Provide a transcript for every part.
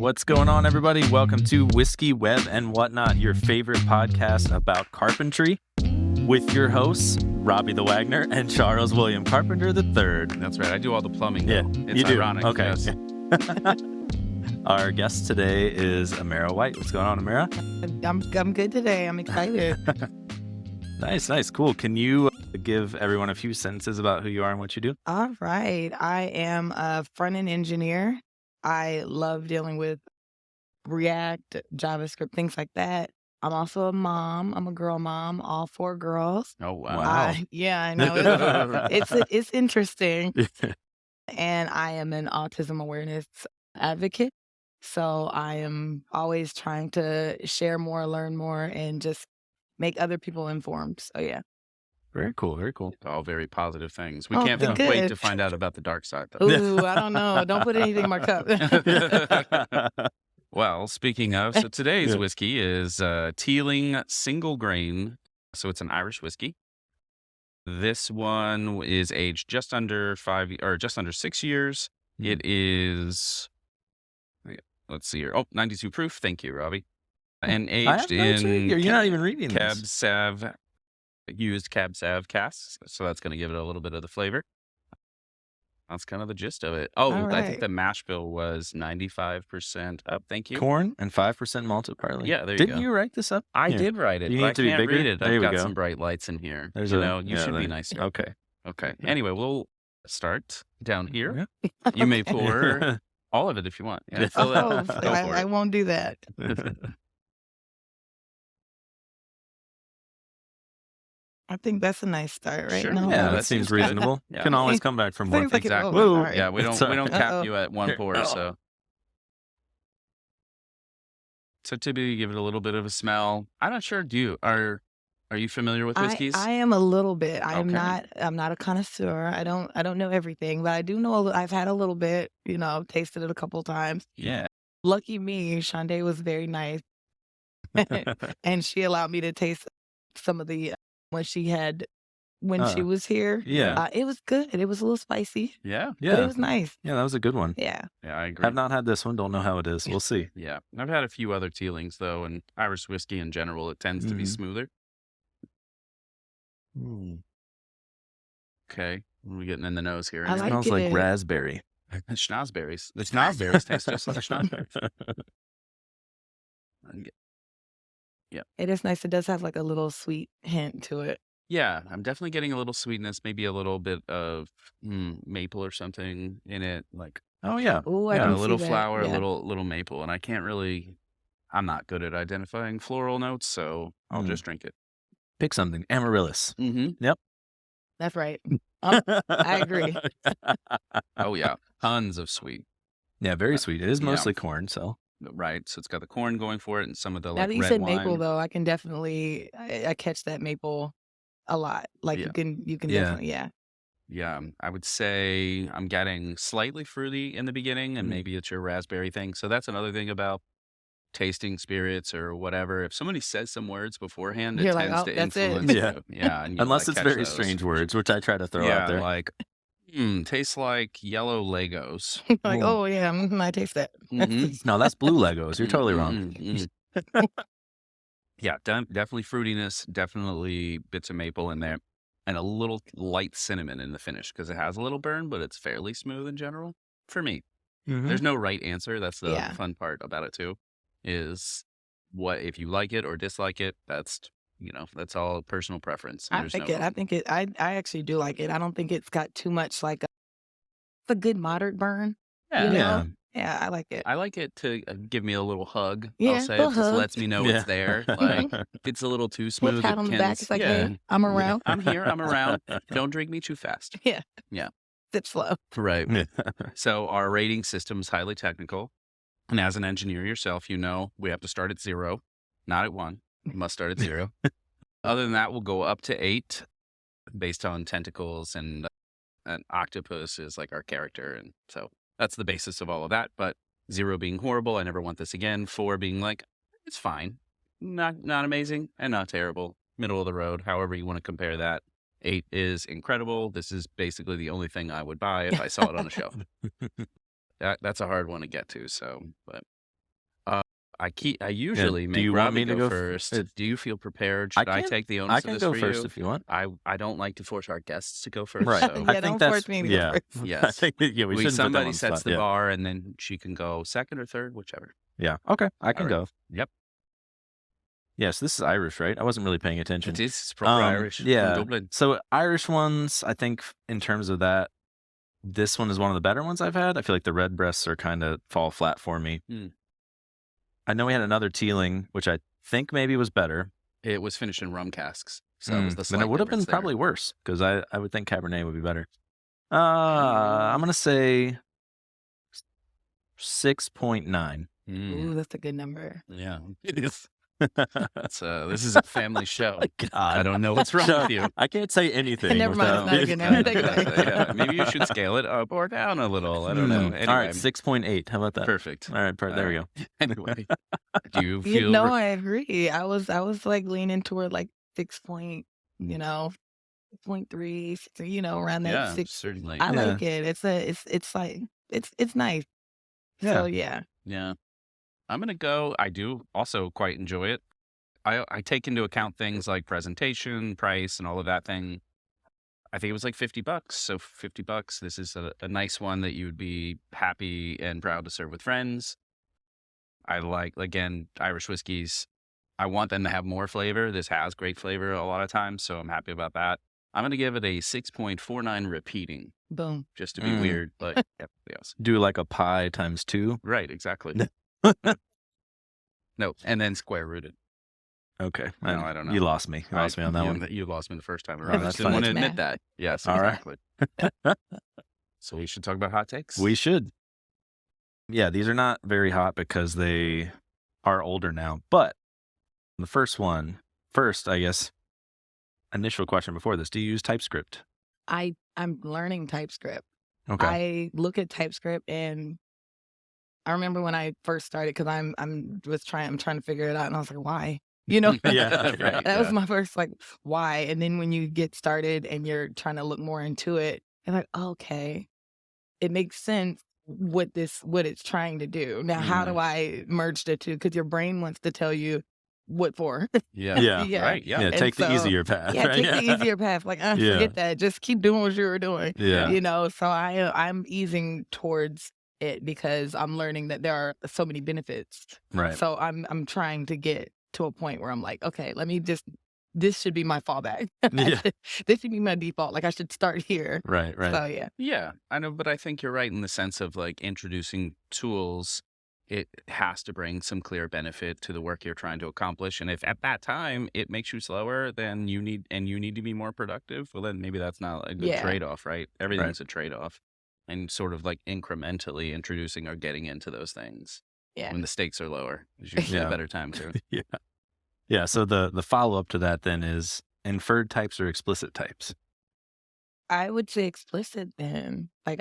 What's going on, everybody? Welcome to Whiskey, Web, and Whatnot, your favorite podcast about carpentry, with your hosts, Robbie the Wagner and Charles William Carpenter III. That's right. I do all the plumbing. Yeah, It's you do. ironic. Okay. Yes. Our guest today is Amera White. What's going on, Amera? I'm good today. I'm excited. Nice, cool. Can you give everyone a few sentences about who you are and what you do? All right. I am a front-end engineer. I love dealing with React, JavaScript, things like that. I'm also a mom. I'm a girl mom, all 4 girls. Oh, wow. Wow. I know. It's interesting. And I am an autism awareness advocate. So I am always trying to share more, learn more, and just make other people informed. So yeah. Very cool. All very positive things. We Oh, can't good. wait to find out about the dark side, though. Ooh, I don't know. Don't put anything in my cup. Well, speaking of, so today's Yeah. whiskey is Teeling single grain. So it's an Irish whiskey. This one is aged just under 6 years. Hmm. It is, let's see here. Oh, 92 proof. Thank you, Robbie. And aged in You're not even reading Cab this. Sav, used Cab Sav casks. So that's going to give it a little bit of the flavor. That's kind of the gist of it. Oh, All I think right. the mash bill was 95% up. Thank you. Corn and 5% malted barley. Yeah, there you Didn't go. you write this up? I Here. did write it. You but need I to be can't bigger? read it. There I've we got go. some bright lights in here. There's you should be there. nicer. Okay. Okay. Anyway, we'll start down here. Yeah. You may pour all of it if you want. Yeah, fill it Oh, up. Go for I it. won't do that. I think that's a nice start, right? Sure. No? Yeah, that that seems seems good. reasonable. Yeah. Can always come back for more. Seems like it- Exactly. oh, all right. Yeah, we don't Sorry. cap Uh-oh. you at one Here. pour. So typically give it a little bit of a smell. I'm not sure. Are you familiar with whiskeys? I am a little bit. I'm Okay. not a connoisseur. I don't know everything, but I do know I've had a little bit, tasted it a couple times. Yeah. Lucky me, Shonda was very nice. And she allowed me to taste some of the when she was here. Yeah. It was good. It was a little spicy, Yeah. but it Yeah. was nice. Yeah, that was a good one. Yeah. Yeah, I agree. Have not had this one. Don't know how it is. We'll see. Yeah. I've had a few other Teelings, though, and Irish whiskey in general, it tends to be Mhm. smoother. Okay. What are we getting in the nose here? I like Smells like it. raspberry. Schnozberries. The schnozberries taste just like schnozberries. It is nice. It does have like a little sweet hint to it. Yeah, I'm definitely getting a little sweetness, maybe a little bit of maple or something in it, like Oh, yeah. Oh, I Yeah, can a see little that. flower, Yeah. a little maple, and I'm not good at identifying floral notes, so I'll Mm. just drink it. Pick something. Amaryllis. Mm-hmm. That's right. I agree. Oh yeah, tons of sweet. Yeah, very sweet. It is Yeah. mostly corn, so. Right, so it's got the corn going for it, and some of the Now like that you red said wine. maple, though, I can definitely I catch that maple a lot. Like Yeah. you can Yeah. definitely Yeah, I would say I'm getting slightly fruity in the beginning, and Mm. maybe it's your raspberry thing. So that's another thing about tasting spirits or whatever. If somebody says some words beforehand, it You're like, tends "Oh, to that's it." influence Yeah. you. Yeah, and you, Unless like, it's catch very those. strange words, which I try to throw Yeah, out there. like tastes like yellow Legos. like, Ooh. oh yeah, I taste that. Mhm. No, that's blue Legos. You're totally wrong. Yeah, definitely fruitiness, definitely bits of maple in there, and a little light cinnamon in the finish because it has a little burn, but it's fairly smooth in general. For me, Mhm. there's no right answer. That's the Yeah. fun part about it too, is what if you like it or dislike it. That's all personal preference. and I there's think no it. I think it. I actually do like it. I don't think it's got too much like it's a good moderate burn. Yeah, you know? Yeah. Yeah, I like it. I like it to give me a little hug. Yeah, I'll say little it just hug. lets me know Yeah. it's there. Like if it's a little too Little smooth, pat it on the can. back. It's like, Yeah, hey, I'm around. I'm here. I'm around. Don't drink me too fast. Yeah. Yeah. Sip slow. Right. Yeah. So our rating system is highly technical. And as an engineer yourself, we have to start at 0, not at 1. We must start at 0. Other than that, we'll go up to 8 based on tentacles, and an octopus is like our character. And so that's the basis of all of that. But 0 being horrible, I never want this again. 4 being like, it's fine. Not amazing and not terrible. Middle of the road, however you want to compare that. 8 is incredible. This is basically the only thing I would buy if I saw it on a shelf. That's a hard one to get to. So, but I usually make you want Robbie me to go go first. Do you feel prepared? I Should I can- take the I onus of can this go for first you? if you want. I don't like to force our guests to go first. Right. So. I Yeah, think don't that's force me to go first. I Yes. think we shouldn't put them Somebody on the sets spot. the bar, and then she can go second or third, whichever. Yeah. Okay. I can All go. right. Yep. Yes, this is Irish, right? I wasn't really paying attention. It is proper Irish. From Yeah. Dublin. So Irish ones, I think in terms of that, this one is one of the better ones I've had. I feel like the red breasts are kind of fall flat for me. I know we had another Teeling, which I think maybe was better. It was finished in rum casks, so it was the Then slight it would have been difference there. probably worse because I would think Cabernet would be better. I'm gonna say 6.9. Ooh, that's a good number. Yeah, it is. This is a family show. God. I don't know what's wrong with you. I can't say anything. Never mind, without- it's not a good number. Take it back. Yeah, maybe you should scale it up or down a little. I don't know. Anyway, All right, 6.8. How about that? perfect. All right, there we go. Anyway, do you feel? You know, I agree. I was like leaning toward like 6 point, 6.3, around that Yeah, 6. certainly. I like it. It's like it's nice. Yeah. So yeah. Yeah. I'm going to go. I do also quite enjoy it. I take into account things like presentation, price, and all of that thing. I think it was like $50. So $50, this is a nice one that you would be happy and proud to serve with friends. I like, again, Irish whiskeys. I want them to have more flavor. This has great flavor a lot of times, so I'm happy about that. I'm going to give it a 6.49 repeating, Boom. just to be weird, but everybody else. Do like a pi times 2. Right, exactly. No, and then square rooted. Okay. No, I don't know. You lost me. You lost me on that one. You lost me the first time Oh, around. I that's just didn't want to fine. admit that. Yes, All right. exactly. So we should talk about hot takes. We should. Yeah, these are not very hot because they are older now. But the first, I guess, initial question before this, do you use TypeScript? I'm learning TypeScript. Okay. I look at TypeScript and I remember when I first started because I'm trying to figure it out and I was like, why? Yeah. Right, That was my first why. And then when you get started and you're trying to look more into it, you're like, okay, it makes sense what it's trying to do. Now, how do I merge the two? Because your brain wants to tell you what for. Yeah. Yeah. Right. Yeah. Yeah, And take the so- easier path. Yeah, right? take the easier path. Like, Yeah. forget that. Just keep doing what you were doing. Yeah. So I'm easing towards it because I'm learning that there are so many benefits. Right. So I'm trying to get to a point where I'm like, okay, this should be my fallback. Yeah. This should be my default. Like I should start here. Right. So yeah. Yeah, I know, but I think you're right in the sense of like introducing tools. It has to bring some clear benefit to the work you're trying to accomplish. And if at that time it makes you slower, then you need to be more productive. Well, then maybe that's not a good Yeah. trade-off, right? Everything's a trade-off. And sort of like incrementally introducing or getting into those things Yeah. when the stakes are lower is usually Yeah. a better time too. Yeah. Yeah. So the follow-up to that then is inferred types or explicit types? I would say explicit then. Like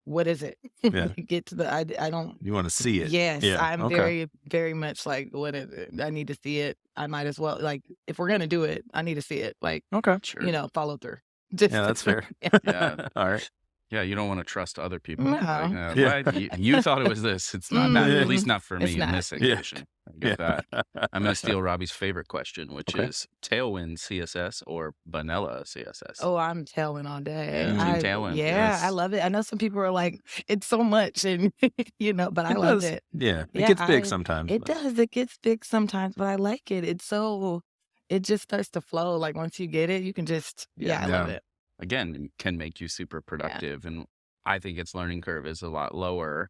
what is it? Yeah. Get to the I don't You want to see it. Yes, Yeah. I'm Okay. very, very much like, what is it? I need to see it. I might as well, like, if we're going to do it, I need to see it. Like, Okay. Sure. follow through. Just, Yeah, that's fair. Yeah. All right. Yeah, you don't want to trust other people. No. Like, Yeah. "What? You thought it was this. It's not that. Mm. At least not for It's me in not. this Yeah. situation. I get that. I'm going to steal Robbie's favorite question, which Okay. is Tailwind CSS or Vanilla CSS? Oh, I'm Tailwind all day. Yeah, Team Tailwind, Yeah, yes. I love it. I know some people are like, it's so much, and but I It love does. it. Yeah. It Yeah, gets big sometimes. It but- does. It gets big sometimes, but I like it. It just starts to flow. Like once you get it, you can just, I love Yeah. it. Again, it can make you super productive. And I think its learning curve is a lot lower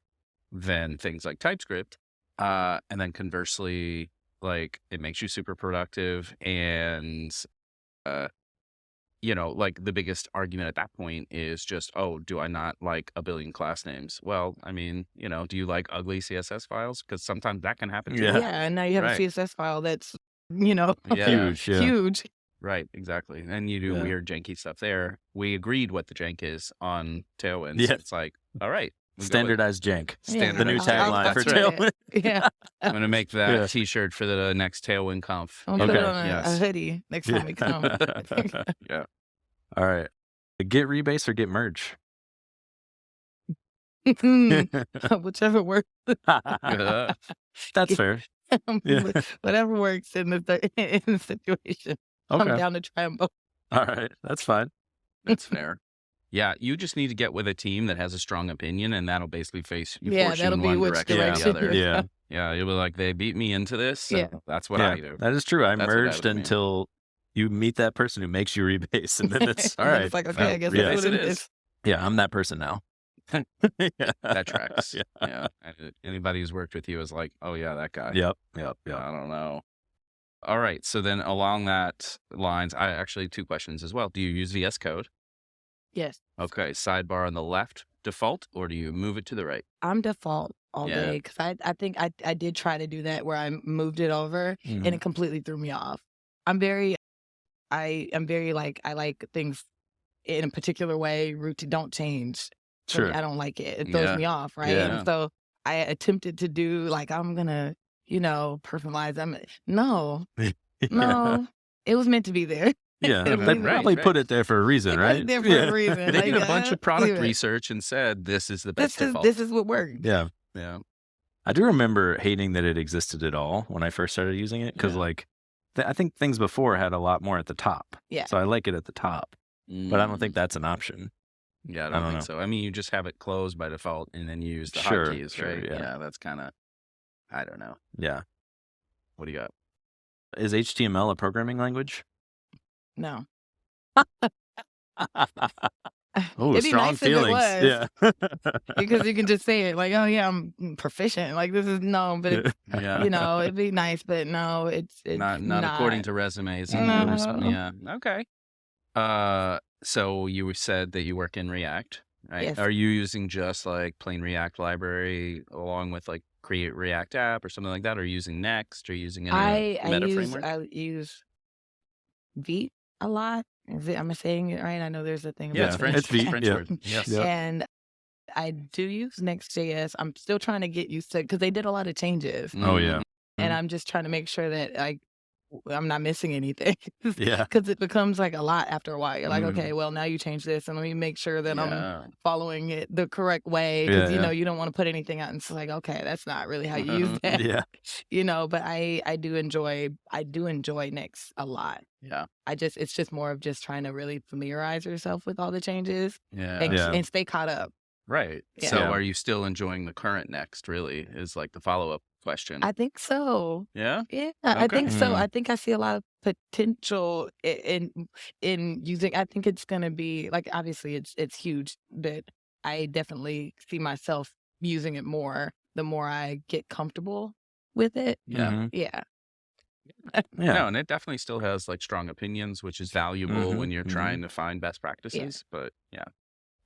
than things like TypeScript. And then conversely, like it makes you super productive. And, like the biggest argument at that point is just, oh, do I not like a billion class names? Well, I mean, do you like ugly CSS files? Because sometimes that can happen too. Yeah. Yeah, and now you have Right. a CSS file that's, Yeah. Huge. Yeah. huge. Right, exactly. And you do Yeah. weird janky stuff there. We agreed what the jank is on Tailwind. Yeah. So it's like, all right. we go with Standardized jank. Yeah, The new standardized I'll- tagline I'll for put Tailwind. it. Yeah, I'm going to make that Yeah. t-shirt for the next Tailwind conf. I'll put Okay. it on a Yes. hoodie next time we come. Yeah. All right. Get rebase or get merge? Whichever works. That's fair. Yeah. Whatever works in the situation. I'm Okay. down to try them both. All right. That's fine. That's fair. Yeah, you just need to get with a team that has a strong opinion, and that'll basically force you that'll in be one which direction or the direction. other. Yeah. Yeah, you'll be like, they beat me into this. Yeah. So that's what Yeah. I do. That is true. I That's what I merged would mean. until you meet that person who makes you rebase, and then it's all And then right. it's like, okay, I guess yeah. that's what It it is. is. Yeah, I'm that person now. Yeah. That tracks. Yeah. Yeah. Anybody who's worked with you is like, oh, yeah, that guy. Yep. I don't know. All right. So then along that lines, I actually 2 questions as well. Do you use VS Code? Yes. Okay. Sidebar on the left default, or do you move it to the right? I'm default all Yeah. day because I think I did try to do that where I moved it over and Mhm. it completely threw me off. I'm very like, I like things in a particular way, routine, don't change. For me, Sure. I don't like it. It throws Yeah. me off, right? Yeah. And so I attempted to do like, I'm gonna, personalize. No, no, it was meant to be there. Yeah. Leave They it probably right. put it there for a reason, They put right? it there for Yeah. a reason. They Like, did a bunch of product leave it. research and said, this is the best default. This is what works. Yeah. Yeah. I do remember hating that it existed at all when I first started using it because, Yeah. like, I think things before had a lot more at the top. Yeah. So I like it at the top, but I don't think that's an option. Yeah, I I don't don't think know. so. I mean, you just have it closed by default and then you use the Sure, hotkeys, sure, right? yeah. That's kind of, I don't know. Yeah. What do you got? Is HTML a programming language? No. Oh, It'd be strong nice if it feelings. was. Yeah. Because you can just say it like, oh yeah, I'm proficient. Like this is no, but it's, Yeah. it'd be nice, but no, it's not according to resumes. And No. yeah. Okay. So you said that you work in React, right? Yes. Are you using just like plain React library along with like Create React app or something like that? Or are you using Next or using any meta framework? I use Vite a lot. Am I saying it right? I know there's a thing Yeah, about it's it. French. It's Vite, French yeah. word. Yes. Yep. And I do use Next.js. I'm still trying to get used to it because they did a lot of changes. Oh, yeah. And I'm just trying to make sure that I'm not missing anything. Yeah. Because it becomes like a lot after a while. You're like, Mhm. okay, well, now you change this, and let me make sure that I'm Yeah. following it the correct way. Because, Yeah, yeah. you don't want to put anything out and it's like, okay, that's not really how you use that. Yeah. But I do enjoy Next a lot. Yeah. It's just more of just trying to really familiarize yourself with all the changes Yeah. and stay caught up. Right. Yeah. So Yeah. are you still enjoying the current Next, really, is like the follow-up question. I think so. Yeah? Yeah, I Okay. think so. Mm. I think I see a lot of potential in using. I think it's gonna be like, obviously it's huge, but I definitely see myself using it more the more I get comfortable with it. Yeah. Mhm. Yeah. Yeah. No, and it definitely still has like strong opinions, which is valuable Mhm, when you're mhm. trying to find best practices. But yeah,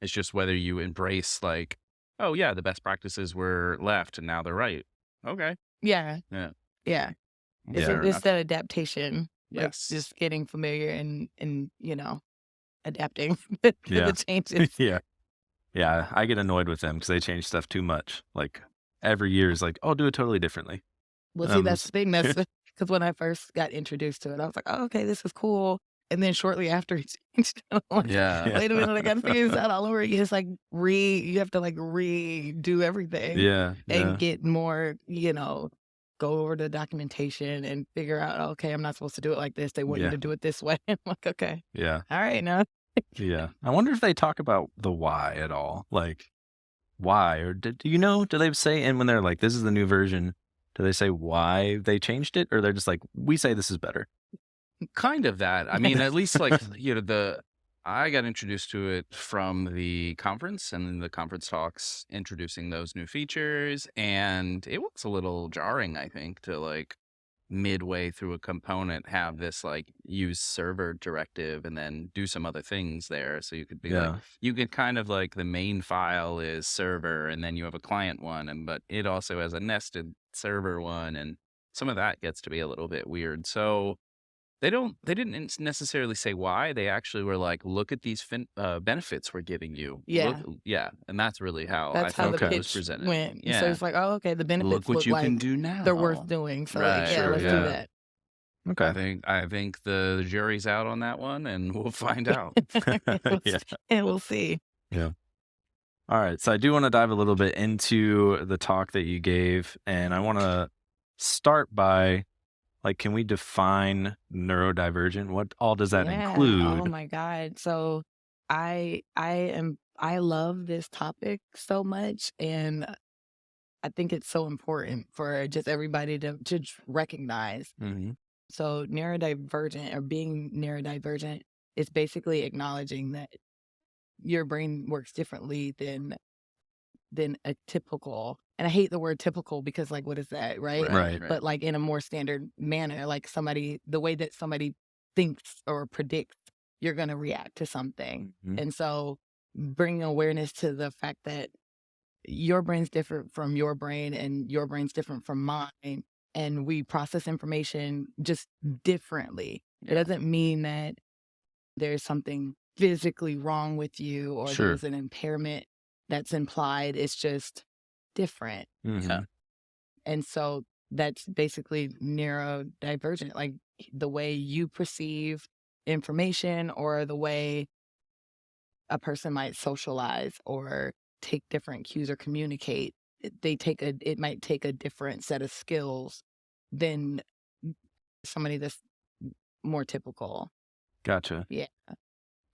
it's just whether you embrace like, oh yeah, the best practices were left and now they're right. Okay. Yeah. Yeah. Yeah. It's, Fair it's enough. that adaptation. Like Yes. just getting familiar and adapting to Yeah. the changes. Yeah. Yeah. I get annoyed with them because they change stuff too much. Like every year is like, oh, do it totally differently. Well, see, that's the thing. That's because when I first got introduced to it, I was like, oh, okay, this is cool. And then shortly after it changed, I'm like, Yeah. wait a minute, I got to figure this out all over again. It's like you have to like redo everything Yeah. and get more, go over the documentation and figure out, okay, I'm not supposed to do it like this. They want you Yeah. to do it this way. I'm like, okay, Yeah. all right, now. Yeah. I wonder if they talk about the why at all. Like, why? Or do you know? Do they say, and when they're like, this is the new version, do they say why they changed it? Or they're just like, we say this is better? Kind of that. I mean, at least like, I got introduced to it from the conference and the conference talks introducing those new features. And it was a little jarring, I think, to like midway through a component have this like use server directive and then do some other things there. So you could be like, you could kind of like the main file is server and then you have a client one, but it also has a nested server one. And some of that gets to be a little bit weird. So they didn't necessarily say why. They actually were like, look at these benefits we're giving you. Yeah. Yeah. And that's really how That's I how the thought it was pitch presented. went. Yeah. So it's like, oh, okay, the benefits Look what look you like can do now. they're worth doing. So Right, like, yeah, sure, let's yeah. do that. Okay. I think the jury's out on that one and we'll find out. And Yeah. and we'll see. All right. So I do want to dive a little bit into the talk that you gave, and I want to start by, like, can we define neurodivergent? What all does that Yeah. Oh include? my God. So I love this topic so much, and I think it's so important for just everybody to recognize. Hmm. So neurodivergent, or being neurodivergent, is basically acknowledging that your brain works differently than a typical, and I hate the word typical because, like, what is that, right? Right. But like in a more standard manner, like the way that somebody thinks or predicts you're going to react to something. Mhm. And so bringing awareness to the fact that your brain's different from your brain and your brain's different from mine, and we process information just differently. It doesn't mean that there's something physically wrong with you or Sure. there's an impairment that's implied. It's just different. Mhm. And so that's basically neurodivergent, like the way you perceive information or the way a person might socialize or take different cues or communicate. It might take a different set of skills than somebody that's more typical. Gotcha. Yeah.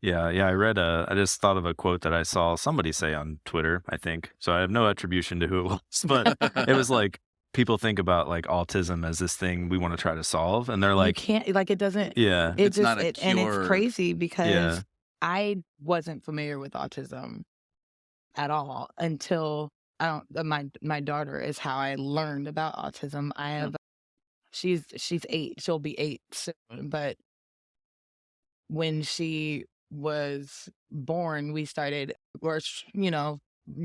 Yeah. Yeah. I just thought of a quote that I saw somebody say on Twitter, I think. So I have no attribution to who it was, but it was like, people think about like autism as this thing we want to try to solve. And they're You like, can't, like, it doesn't, yeah, it It's just, not a and it's cure. crazy yeah, because I wasn't familiar with autism at all until my daughter is how I learned about autism. I have, she's 8, she'll be 8 soon, but when she was born, we started,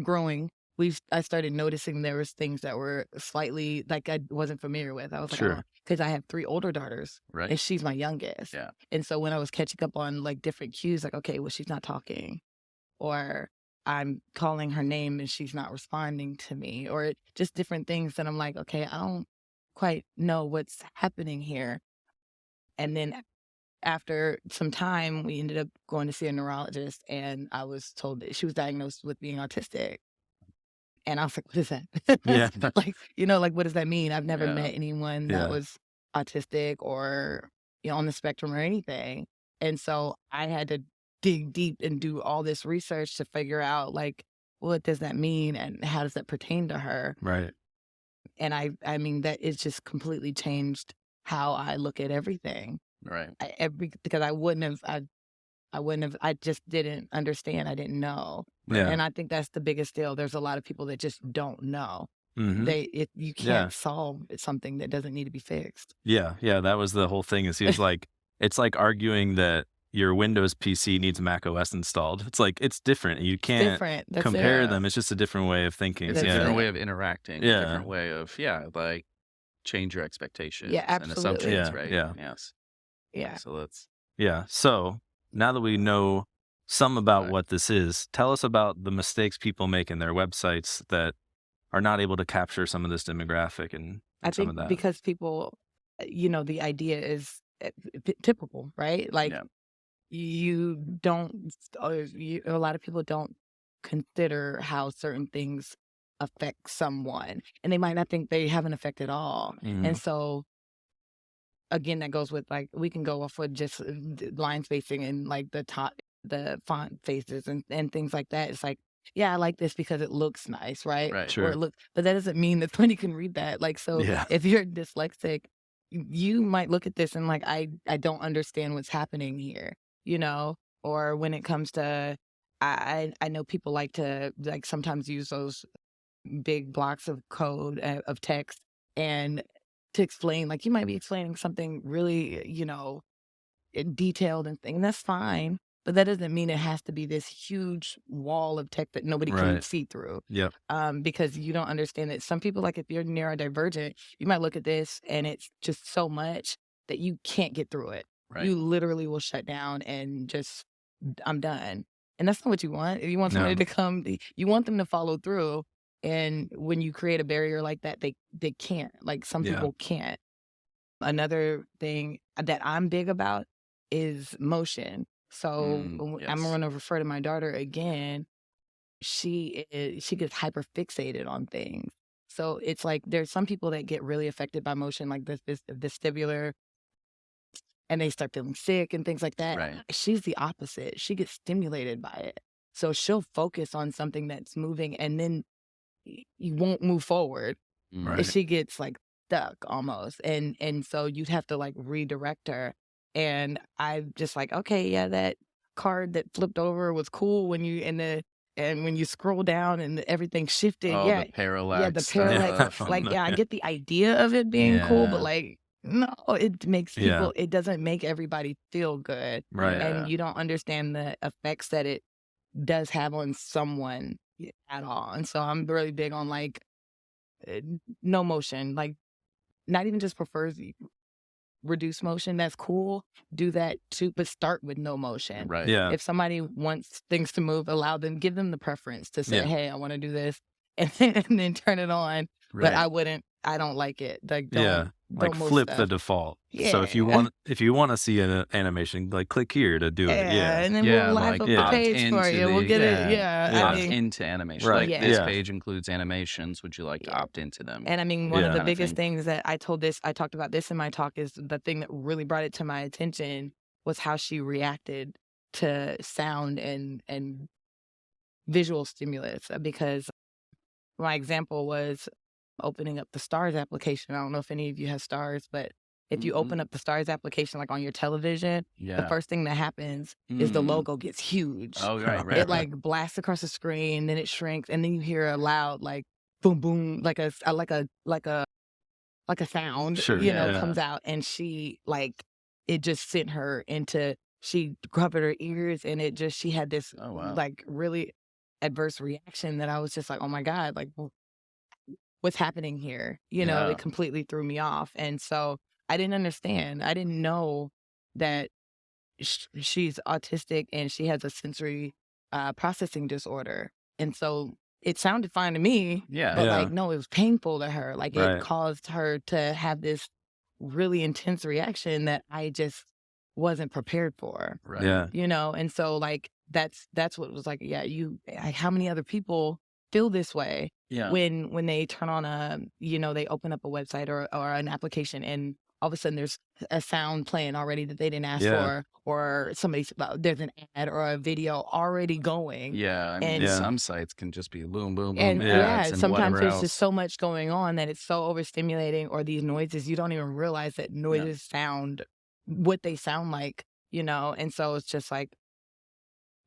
growing. I started noticing there was things that were slightly like I wasn't familiar with. I was like, sure. oh, because I have 3 older daughters, Right. and she's my youngest. Yeah. And so when I was catching up on like different cues, like, okay, well, she's not talking, or I'm calling her name and she's not responding to me, or just different things that I'm like, okay, I don't quite know what's happening here. And then after some time, we ended up going to see a neurologist, and I was told that she was diagnosed with being autistic. And I was like, what is that? Yeah. Like, like, what does that mean? I've never Yeah. met anyone that Yeah. was autistic or, on the spectrum or anything. And so I had to dig deep and do all this research to figure out, like, what does that mean and how does that pertain to her? Right. And I mean, that it's just completely changed how I look at everything. Right. Because I just didn't understand. I didn't know. Yeah. And I think that's the biggest deal. There's a lot of people that just don't know. Hmm. You can't Yeah. solve something that doesn't need to be fixed. Yeah. Yeah. That was the whole thing. Is he was like, it's like arguing that your Windows PC needs Mac OS installed. It's like, it's different. You can't Different. That's compare it. them. It's just a different way of thinking. It's a That's different it. way of interacting. Yeah. A different way of, like, change your expectations Yeah, and absolutely. assumptions, Yeah, right? yeah. Yes. Yeah. So let's. Yeah. So now that we know some about Right. what this is, tell us about the mistakes people make in their websites that are not able to capture some of this demographic and I some think of that. because people, the idea is typical, right? Like, Yeah. you don't, a lot of people don't consider how certain things affect someone, and they might not think they have an effect at all. Mhm. And so, again, that goes with, like, we can go off with just line spacing and like the font faces and things like that. It's like, yeah, I like this because it looks nice, right? Right. Sure. But that doesn't mean that somebody can read that. Like, so Yeah. if you're dyslexic, you might look at this and like, I don't understand what's happening here, or when it comes to, I know people like to, like, sometimes use those big blocks of code of text and to explain, like, you might be explaining something really, detailed and thing. That's fine, but that doesn't mean it has to be this huge wall of text that nobody can Right. see through. Yep. Because you don't understand that some people, like, if you're neurodivergent, you might look at this and it's just so much that you can't get through it. Right. You literally will shut down and just, I'm done. And that's not what you want. If you want somebody No. to come, you want them to follow through. And when you create a barrier like that, they can't. Like, some Yeah. people can't. Another thing that I'm big about is motion. So I'm Yes. going to refer to my daughter again. she gets hyper fixated on things. So it's like there's some people that get really affected by motion, like this vestibular, and they start feeling sick and things like that. Right. She's the opposite. She gets stimulated by it. So she'll focus on something that's moving, and then you won't move forward. Right. And she gets like stuck almost. And so you'd have to like redirect her. And I'm just like, okay, yeah, that card that flipped over was cool when you and when you scroll down and everything shifted. Oh, Yeah. the parallax. Yeah, the parallax. stuff. Like, yeah, I get the idea of it being cool, but Yeah. like, no, it makes Yeah. people, it doesn't make everybody feel good. Right. And you don't understand the effects that it does have on someone at all. And so I'm really big on like no motion, like not even just prefers reduce motion. That's cool. Do that too, but start with no motion. Right. Yeah. If somebody wants things to move, allow them, give them the preference to say, Yeah. hey, I want to do this, and then turn it on. But I don't like it. Like, don't Like move flip the stuff. default. So if you Yeah. want to see an animation, like click here to do it. Yeah. And then Yeah, we'll live like up yeah. the page for into you. We'll the- get yeah. it. Yeah. Yeah. I Opt mean, into animation. Right. Like Yeah. this Yeah. page includes animations. Would you like to Yeah. opt into them? and I mean, one of Yeah. the Kind of biggest thing. things that I talked about this in my talk, is the thing that really brought it to my attention was how she reacted to sound and visual stimulus. Because my example was opening up the STARS application. I don't know if any of you have STARS, but if you open up the STARS application, like on your television, Yeah. the first thing that happens is the Mm. logo gets huge. Oh, right, right. It like blasts across the screen, then it shrinks, and then you hear a loud like boom boom, like a sound, Sure, yeah. comes out, and she like it just sent her into, she covered her ears, and she had this Oh, wow. like really adverse reaction that I was just like, oh my God, like what's happening here? Yeah. It completely threw me off. And so I didn't understand. I didn't know that she's autistic and she has a sensory processing disorder. And so it sounded fine to me, Yeah. but Yeah. like, no, it was painful to her. Like Right. it caused her to have this really intense reaction that I just wasn't prepared for. Right. Yeah. And so like that's what it was like. Yeah, how many other people feel this way Yeah. when they turn on they open up a website or an application, and all of a sudden there's a sound playing already that they didn't ask Yeah. for, or there's an ad or a video already going. Yeah. I mean, And- Yeah. some sites can just be boom, boom, boom. And ads and sometimes whatever there's else. just so much going on that it's so overstimulating, or these noises, you don't even realize that noises sound what they sound like, and so it's just like,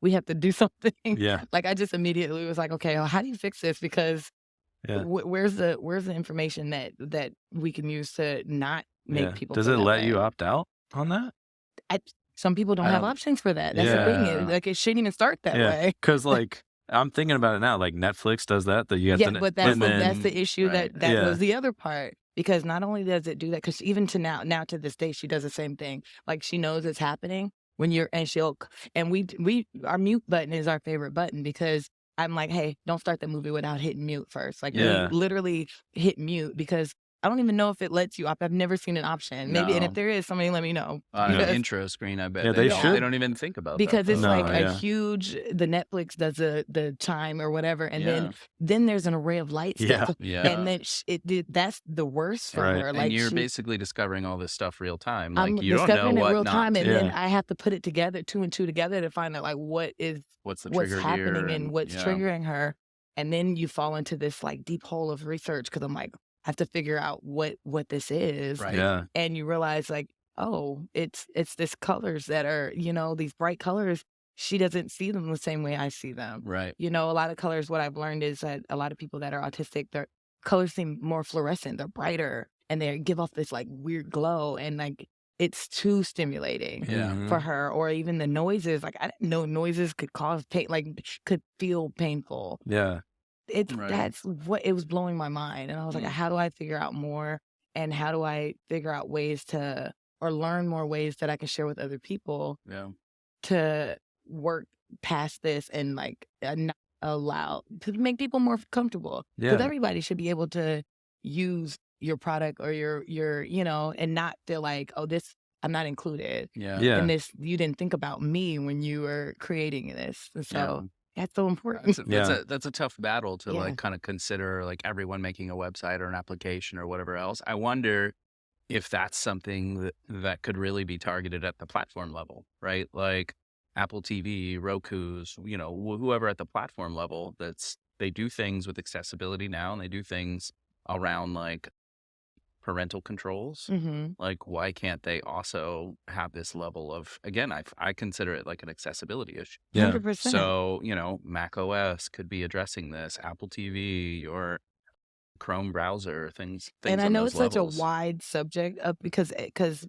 we have to do something. Yeah. Like I just immediately was like, okay, well, how do you fix this? Because Yeah. where's the information that we can use to not make Yeah. people Does feel it that let you way? opt out on that? Some people don't I have don't- options for that. That's the Yeah. thing. Like it shouldn't even start that Yeah. way. Because like I'm thinking about it now. Like Netflix does that. That you have Yeah, to. but that's and then, that's the issue. right. That Yeah. was the other part. Because not only does it do that, because even to now to this day, she does the same thing. Like she knows it's happening when our mute button is our favorite button, because I'm like, hey, don't start the movie without hitting mute first. Like Yeah. we literally hit mute, because I don't even know if it lets you opt. I've never seen an option. Maybe, and No. if there is, somebody let me know. On Yeah. the intro screen, I bet Yeah, they they don't. should. They don't even think about Because that. it's No, like yeah. a huge, the Netflix does the chime or whatever, and Yeah. then there's an array of lights. Yeah. Yeah. And then that's the worst for Right. her. and Like you're she, basically discovering all this stuff real time. I'm Like you don't know discovering it what real not time, to and do. then Yeah. I have to put it together, two and two together, to find out like What's the what's trigger happening here and what's triggering her. And then you fall into this like deep hole of research, because I'm like, I have to figure out what this is. Right. Yeah. And you realize like, oh, it's this colors that are, these bright colors. She doesn't see them the same way I see them. Right. A lot of colors, what I've learned is that a lot of people that are autistic, their colors seem more fluorescent, they're brighter, and they give off this like weird glow, and like it's too stimulating Yeah. Mhm. for her. Or even the noises, like I didn't know noises could cause pain, like could feel painful. Yeah. Right. That's what it was blowing my mind. And I was like, Mm. how do I figure out more, and how do I figure out ways to, or learn more ways that I can share with other people Yeah. to work past this, and like not allow to make people more comfortable, because Yeah. everybody should be able to use your product or your and not feel like, oh, this, I'm not included Yeah. Yeah. in this. You didn't think about me when you were creating this. And so That's so important. That's a tough battle to Yeah. like kind of consider, like everyone making a website or an application or whatever else. I wonder if that's something that could really be targeted at the platform level, right? Like Apple TV, Roku's, whoever at the platform level, they do things with accessibility now, and they do things around like parental controls. Mm-hmm. Like, why can't they also have this level of, again, I consider it like an accessibility issue. Yeah. 100%. So, Mac OS could be addressing this, Apple TV or Chrome browser, things And I on know those it's such a levels. wide subject because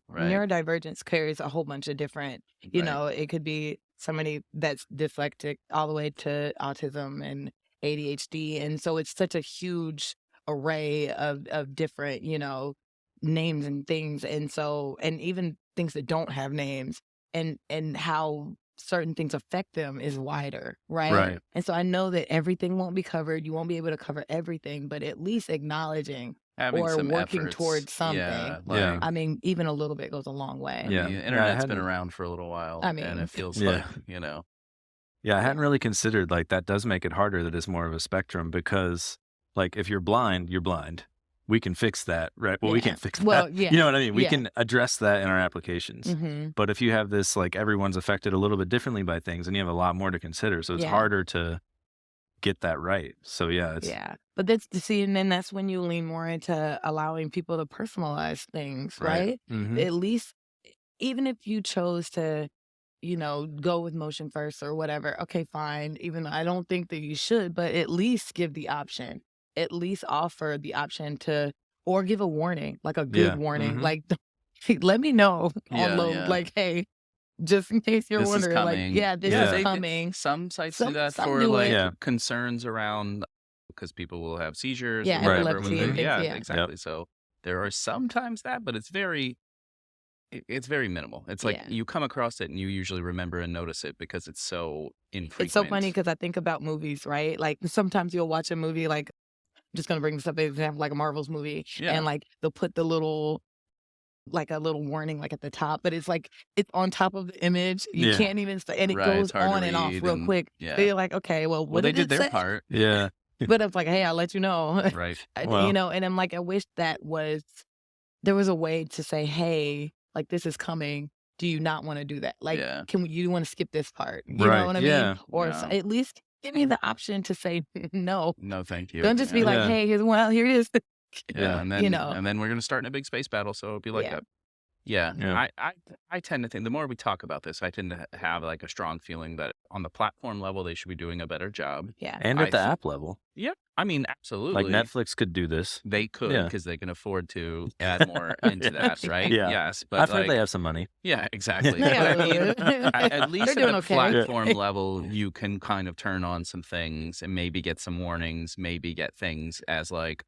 Right. neurodivergence carries a whole bunch of different, Right. it could be somebody that's dyslexic all the way to autism and ADHD. And so it's such a huge array of different, names and things. And so, and even things that don't have names and how certain things affect them is wider, right? Right. And so I know that everything won't be covered. You won't be able to cover everything, but at least acknowledging Having or some working efforts. towards something. Yeah. Yeah. I mean, even a little bit goes a long way. Yeah. The Yeah, I internet's been hadn't- around for a little while. I and mean, it feels Yeah. like, Yeah, I hadn't really considered like that does make it harder that it's more of a spectrum because like if you're blind, you're blind. We can fix that, right? Well, we Yeah. can't fix Well, that. yeah. You know what I mean? We Yeah. can address that in our applications. Mm-hmm. But if you have this, like everyone's affected a little bit differently by things and you have a lot more to consider. So it's Yeah. harder to get that right. So yeah, it's Yeah. But and then that's when you lean more into allowing people to personalize things, right? Mhm. At least, even if you chose to, go with motion first or whatever, okay, fine. Even though I don't think that you should, but at least give the option. At least offer the option or give a warning, like a good Yeah. warning. Mhm. Like, let me know Yeah, on load, yeah. like, hey, just in case you're This is wondering, like, coming. yeah, this Yeah. is coming. Some sites do Some that do for it. like Yeah. concerns around because people will have seizures. Yeah, or whatever epilepsy when and they're- things, yeah, yeah. exactly. So there are sometimes that, but it's very minimal. It's like Yeah. you come across it and you usually remember and notice it because it's so infrequent. It's so funny because I think about movies, right? Like sometimes you'll watch a movie, like I'm just gonna bring this up as an example, like a Marvel's movie, Yeah. and like they'll put a little warning like at the top, but it's like it's on top of the image. You Yeah. can't even and it Right, goes it's hard to on and off read real and- quick. yeah. So you're like, okay, well, Well, what they did did it their say? part. Yeah. But it's like, hey, I'll let you know. Right. Well- And I'm like, I wish there was a way to say, hey, like this is coming. Do you not want to do that? Like, Yeah. you want to skip this part? You Right, know what I yeah. mean? Or Yeah. at least give me the option to say no. No, thank you. Don't just be Yeah. like, Yeah. hey, here it is. Yeah, and then you know. and then we're gonna start in a big space battle, so it'll be like Yeah. that. Yeah, Yeah. I tend to think the more we talk about this, I tend to have like a strong feeling that on the platform level they should be doing a better job. Yeah. And I at the th- app level. Yeah, I mean absolutely. Like Netflix could do this. they could Yeah. because they can afford to add more into that, right? Yeah. Yes, but I've heard like, they have some money. yeah, exactly. They But got I a mean, little bit. at least They're at doing a okay. platform level, you can kind of turn on some things and maybe get some warnings, maybe get things as like,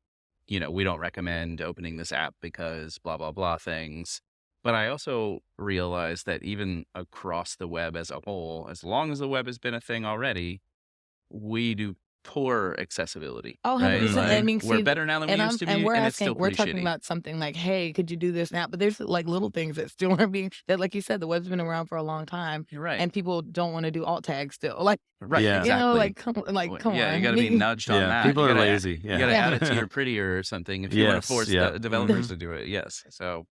we don't recommend opening this app because blah, blah, blah things. But I also realize that even across the web as a whole, as long as the web has been a thing already, we do poor accessibility. Oh, right? 100%. Like, I mean, we're see, better now than we used to be, and we're it's asking, still we're pretty talking shitty. about something like, hey, could you do this now? But there's like little things that still are being that, like you said, the web's been around for a long time, You're right. and people don't want to do alt tags still. Like, right, Yeah. exactly. come Well, on. yeah, you got to be nudged on Yeah. that. People You are gotta- lazy. You Yeah. got to Yeah. add it to your prettier or something if you want Yes, to force yeah. the developers to do it. Yes. So,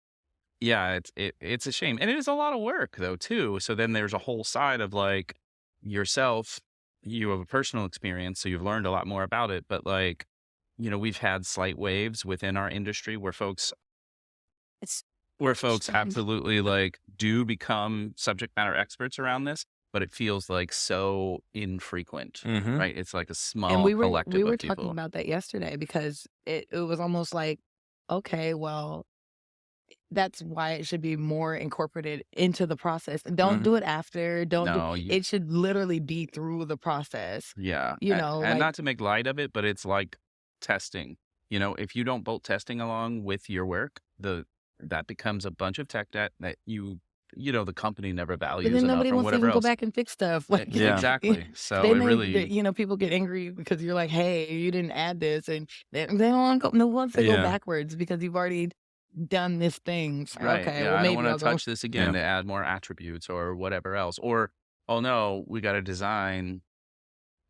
yeah, it's a shame, and it is a lot of work though too. So then there's a whole side of like yourself. You have a personal experience, so you've learned a lot more about it. But like, we've had slight waves within our industry where folks absolutely like do become subject matter experts around this, but it feels like so infrequent, Mhm. right? It's like a small And we collective were of people. talking about that yesterday because it was almost like, okay, well, that's why it should be more incorporated into the process. Don't Mhm. do it after. No, It should literally be through the process. Yeah. You and, know, and like- not to make light of it, but it's like testing. If you don't bolt testing along with your work, that becomes a bunch of tech debt that the company never values But then enough nobody or wants to whatever even go else. back and fix stuff. Like, Yeah. Exactly. So They it may, really, people get angry because you're like, hey, you didn't add this, and they don't want to go. No one wants to go Yeah. backwards because you've already done this thing. So, right. okay, Yeah, well, I don't maybe want I'll to go. touch this again Yeah. to add more attributes or whatever else. Or, oh no, we got to design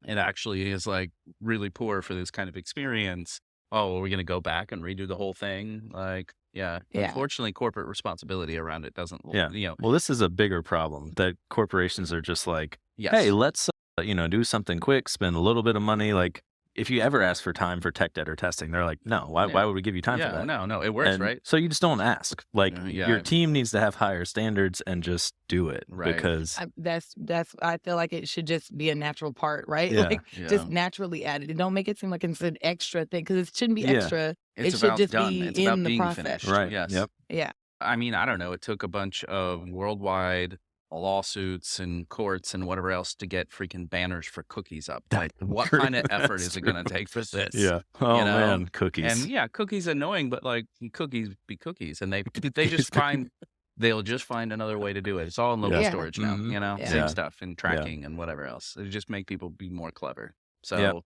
it actually is like really poor for this kind of experience. Oh, are we going to go back and redo the whole thing? Like, yeah. Unfortunately, corporate responsibility around it doesn't, Yeah. Well, this is a bigger problem that corporations are just like, hey, let's, do something quick, spend a little bit of money. Like, if you ever ask for time for tech debt or testing, they're like, no, why would we give you time for that? No, it works, right? So you just don't ask. Like, your team needs to have higher standards and just do it. Right. Because that's I feel like it should just be a natural part, right? Yeah. Like just naturally added. Don't make it seem like it's an extra thing because it shouldn't be extra. It's it should about just done. be It's in about the being process. finished. Right. Yes. Yep. Yeah. I mean, I don't know. It took a bunch of worldwide lawsuits and courts and whatever else to get freaking banners for cookies up. Like, what kind of effort is it going to take for this? Yeah. Oh, man, cookies. And yeah, cookies annoying, but like cookies be cookies, and they just find they'll just find another way to do it. It's all in local storage now, same stuff and tracking and whatever else. It just make people be more clever. So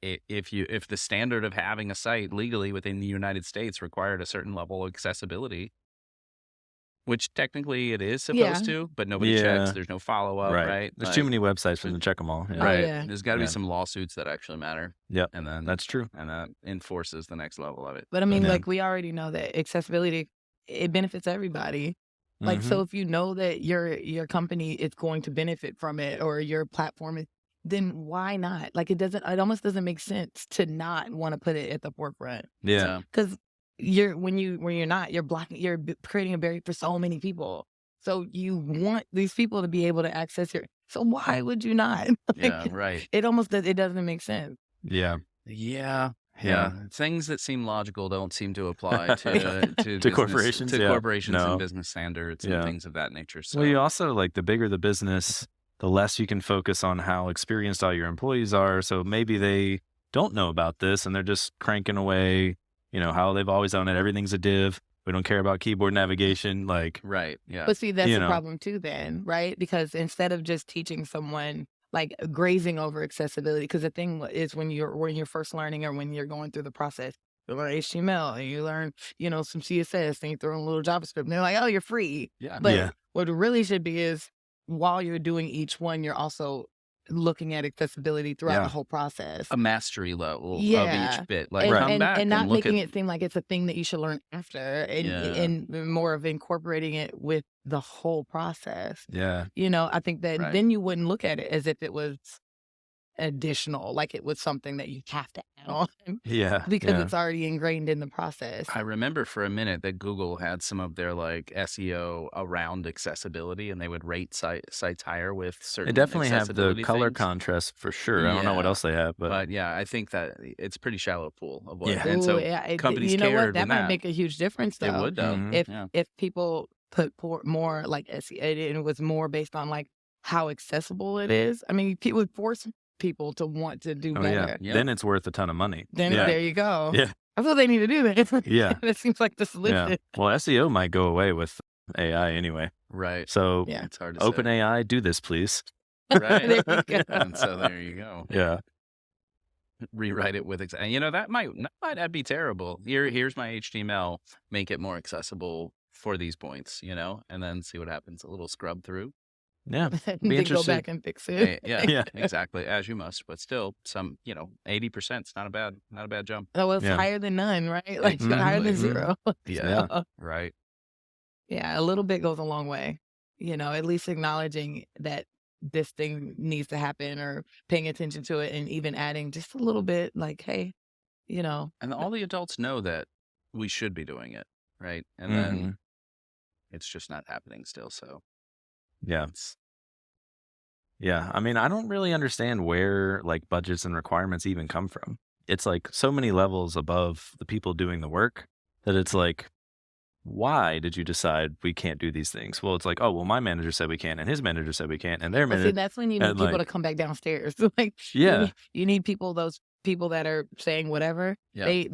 if the standard of having a site legally within the United States required a certain level of accessibility, which technically it is supposed to, but nobody checks. There's no follow up, right? There's too many websites for them to check them all. Yeah. Right. There's got to be some lawsuits that actually matter. Yeah. And then that's true. And that enforces the next level of it. But I mean, like we already know that accessibility, it benefits everybody. Like, so if you know that your company is going to benefit from it or your platform is, then why not? Like it almost doesn't make sense to not want to put it at the forefront. Yeah. Because when you're not, you're creating a barrier for so many people. So you want these people to be able to access so why would you not? Right. It doesn't make sense. Yeah. Yeah. Things that seem logical don't seem to apply to to corporations, and business standards and things of that nature. So well, you also like the bigger the business, the less you can focus on how experienced all your employees are. So maybe they don't know about this and they're just cranking away. How they've always owned it. Everything's a div. We don't care about keyboard navigation. Like, right. Yeah. But see, that's the problem too then, right? Because instead of just teaching someone like grazing over accessibility, because the thing is when you're first learning or when you're going through the process, you learn HTML and you learn, some CSS and you throw in a little JavaScript and they're like, oh, you're free. Yeah. But what it really should be is while you're doing each one, you're also looking at accessibility throughout the whole process. A mastery level of each bit. Like come back and not look making it seem like it's a thing that you should learn after and more of incorporating it with the whole process. Yeah. I think that then you wouldn't look at it as if it was additional, like it was something that you have to add on. Yeah. Because it's already ingrained in the process. I remember for a minute that Google had some of their like SEO around accessibility and they would rate sites higher with certain They definitely have the color things. contrast for sure. I don't know what else they have, but yeah, I think that it's a pretty shallow pool of what. Yeah. And so companies cared that might make a huge difference though. It would though. If people put more like SEO and it was more based on like how accessible it is. I mean, people would force people to want to do better. Then it's worth a ton of money. Then there you go. Yeah. I thought they need to do that. Yeah. That seems like the solution. Yeah. Well, SEO might go away with AI anyway. Right. So it's hard to open AI, do this, please. Right. There you go. And so there you go. Yeah. Rewrite it with that might be terrible. Here's my HTML, make it more accessible for these points, and then see what happens. A little scrub through. Yeah. Then go back and fix it. Yeah, exactly. As you must, but still, 80% is not a bad jump. Oh, it's higher than none, right? Like higher than zero. Yeah, right. Yeah, a little bit goes a long way. At least acknowledging that this thing needs to happen or paying attention to it and even adding just a little bit like, hey, And all the adults know that we should be doing it, right? And then it's just not happening still, so. Yeah. Yeah. I mean, I don't really understand where like budgets and requirements even come from. It's like so many levels above the people doing the work that it's like, why did you decide we can't do these things? Well, it's like, oh, well, my manager said we can, and his manager said we can't, and their manager. See, that's when you need people to come back downstairs. Like, yeah, you need those people that are saying whatever. Yeah.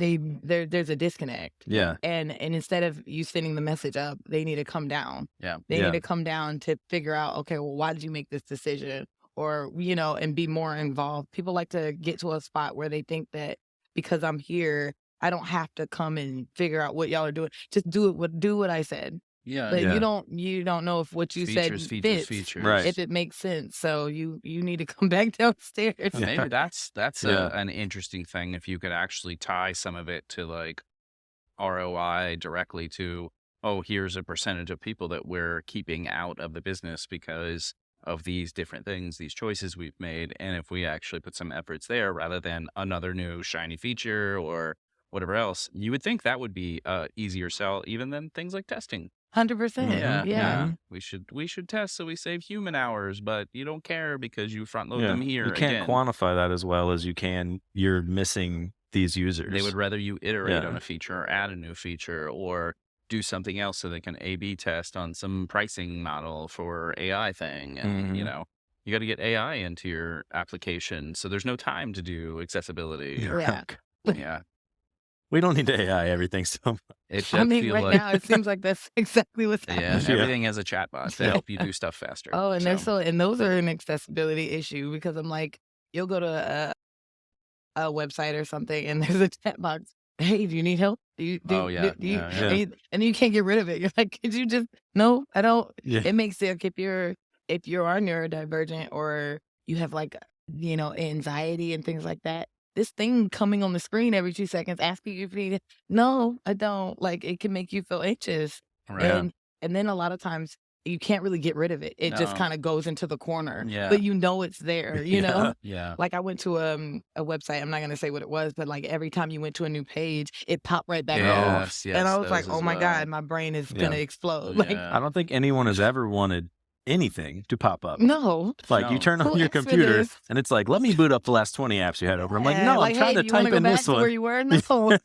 There's a disconnect. Yeah, and instead of you sending the message up, they need to come down. Yeah, they need to come down to figure out, okay, well, why did you make this decision? Or and be more involved. People like to get to a spot where they think that because I'm here, I don't have to come and figure out what y'all are doing. Just do what I said. Yeah. But Yeah. you don't know if what you Features, said features, fits, features. Right. if it makes sense. So you need to come back downstairs. Yeah. Maybe that's Yeah. an interesting thing if you could actually tie some of it to like ROI directly to, oh, here's a percentage of people that we're keeping out of the business because of these different things, these choices we've made. And if we actually put some efforts there rather than another new shiny feature or whatever else, you would think that would be easier sell even than things like testing. 100%. Yeah, Yeah. We should test so we save human hours, but you don't care because you front load Yeah. them here You can't again. quantify that as well as you can. You're missing these users. They would rather you iterate Yeah. on a feature or add a new feature or do something else so they can A/B test on some pricing model for AI thing. And, Mhm. you got to get AI into your application. So there's no time to do accessibility. Yeah. Yeah. We don't need to AI everything so much. It I does mean, feel right like, now it seems like that's exactly what's yeah, happening. Yeah. everything has a chatbot to Yeah. help you do stuff faster. Oh, and So, and those are an accessibility issue because I'm like, you'll go to a website or something and there's a chat box. Hey, do you need help? Do you, do, Oh, yeah. do you, Yeah, yeah. and you can't get rid of it. You're like, could you just, no, I don't. Yeah. It makes it, like, if you are neurodivergent or you have like, anxiety and things like that, this thing coming on the screen every 2 seconds asking you if you need, no, I don't. Like, it can make you feel anxious. right. And then a lot of times you can't really get rid of it. It just No. kind of goes into the corner, Yeah. but it's there, Yeah. Yeah. Like I went to a website, I'm not going to say what it was, but like every time you went to a new page, it popped right back up. Yes. And I was like, those oh as my well. God, my brain is Yeah. going to explode. Like, Yeah. I don't think anyone has ever wanted anything to pop up. no. Like you No. turn on Who your asked for computer this? and it's like, let me boot up the last 20 apps you had over. I'm like, Yeah, no, I'm hey, trying to do you wanna type go in back this to one. where you were? No.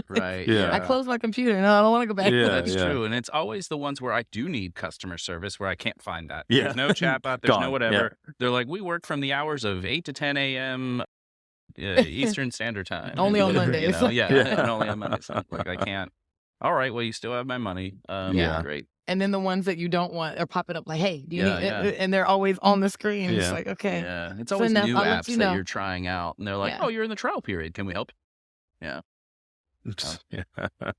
Right. Yeah. I closed my computer. No, I don't want to go back. Yeah. That's true. And it's always the ones where I do need customer service where I can't find that. Yeah. There's no chatbot. There's Gone. no whatever. They're like, we work from the hours of 8 to 10 a.m. Eastern Standard Time. Only on Whatever, Mondays. Yeah, Yeah. and only on Mondays. Like, I can't. All right, well, you still have my money. Yeah. Great. And then the ones that you don't want are popping up like, hey, do you Yeah, need yeah. And they're always on the screen. It's Yeah. like, okay. Yeah. It's So always enough, new I'll let apps you that know. you're trying out. And they're like, Yeah. oh, you're in the trial period. Can we help? Yeah.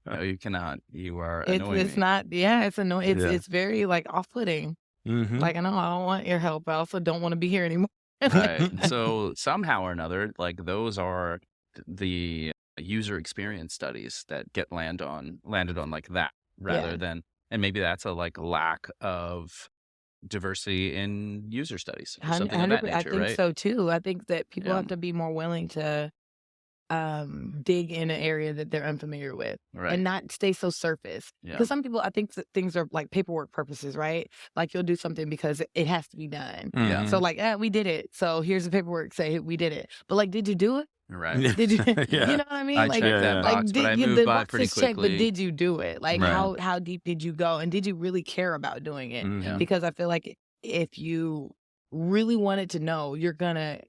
No, you cannot. You are It's annoying me. not, it's annoying. Yeah. It's very like off-putting. Mhm. Like, I know I don't want your help. I also don't want to be here anymore. Right. So somehow or another, like those are the user experience studies that get landed on like that rather Yeah. than, and maybe that's a like lack of diversity in user studies or something of that 100%, I nature, think right? so too. I think that people Yeah. have to be more willing to dig in an area that they're unfamiliar with Right. and not stay so surface. Yeah. Because some people, I think that things are like paperwork purposes, right? Like you'll do something because it has to be done. Yeah. Mhm. So like, we did it. So here's the paperwork. Say we did it. But like, did you do it? Right. Did you? Yeah. You know what I mean? I Like, checked Yeah, that yeah. box, but I the moved by box pretty is checked, but quickly. did you do it? Like, Right. how deep did you go? And did you really care about doing it? Mhm. Yeah. Because I feel like if you really wanted to know, you're gonna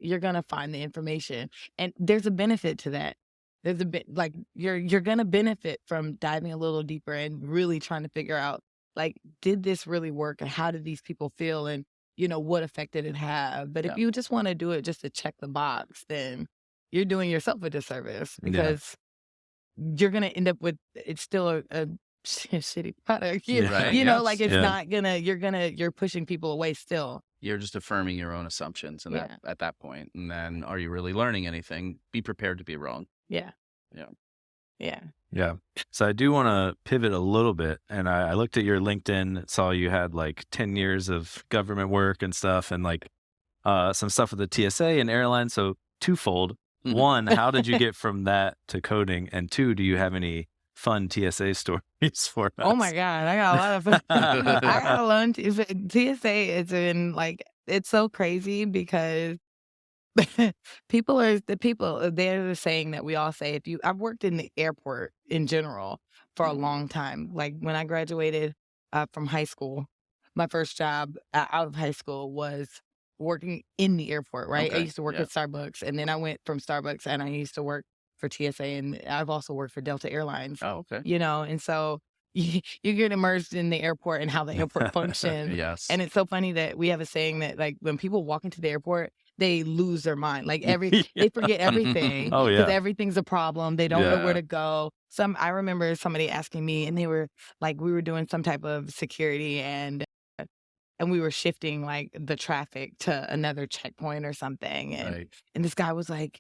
find the information, and there's a benefit to that. There's a bit like you're gonna benefit from diving a little deeper and really trying to figure out like, did this really work, and how did these people feel, and what effect did it have? But if Yeah. you just want to do it just to check the box, then you're doing yourself a disservice Yeah. because you're gonna end up with it's still a shitty product. Yeah. Right, Like it's Yeah. not gonna. You're pushing people away still. You're just affirming your own assumptions and Yeah. at that point. And then are you really learning anything? Be prepared to be wrong. Yeah. Yeah. Yeah. Yeah. So I do want to pivot a little bit. And I looked at your LinkedIn, saw you had like 10 years of government work and stuff and like some stuff with the TSA and airlines. So twofold. Mhm. One, how did you get from that to coding? And two, do you have any fun TSA stories for us? Oh my God, I got a lot of fun. I got a lot of TSA. It's been like it's so crazy because they're saying that we all say I've worked in the airport in general for a long time. Like when I graduated from high school, my first job out of high school was working in the airport, right? I Okay, used to work yeah. at Starbucks, and then I went from Starbucks and I used to work for TSA, and I've also worked for Delta Airlines. Oh, okay. And so you get immersed in the airport and how the airport functions. Yes. And it's so funny that we have a saying that like when people walk into the airport, they lose their mind. Like they forget everything. Oh, Because yeah. everything's a problem. They don't know Yeah. where to go. I remember somebody asking me, and they were like, we were doing some type of security, and we were shifting like the traffic to another checkpoint or something. And this guy was like,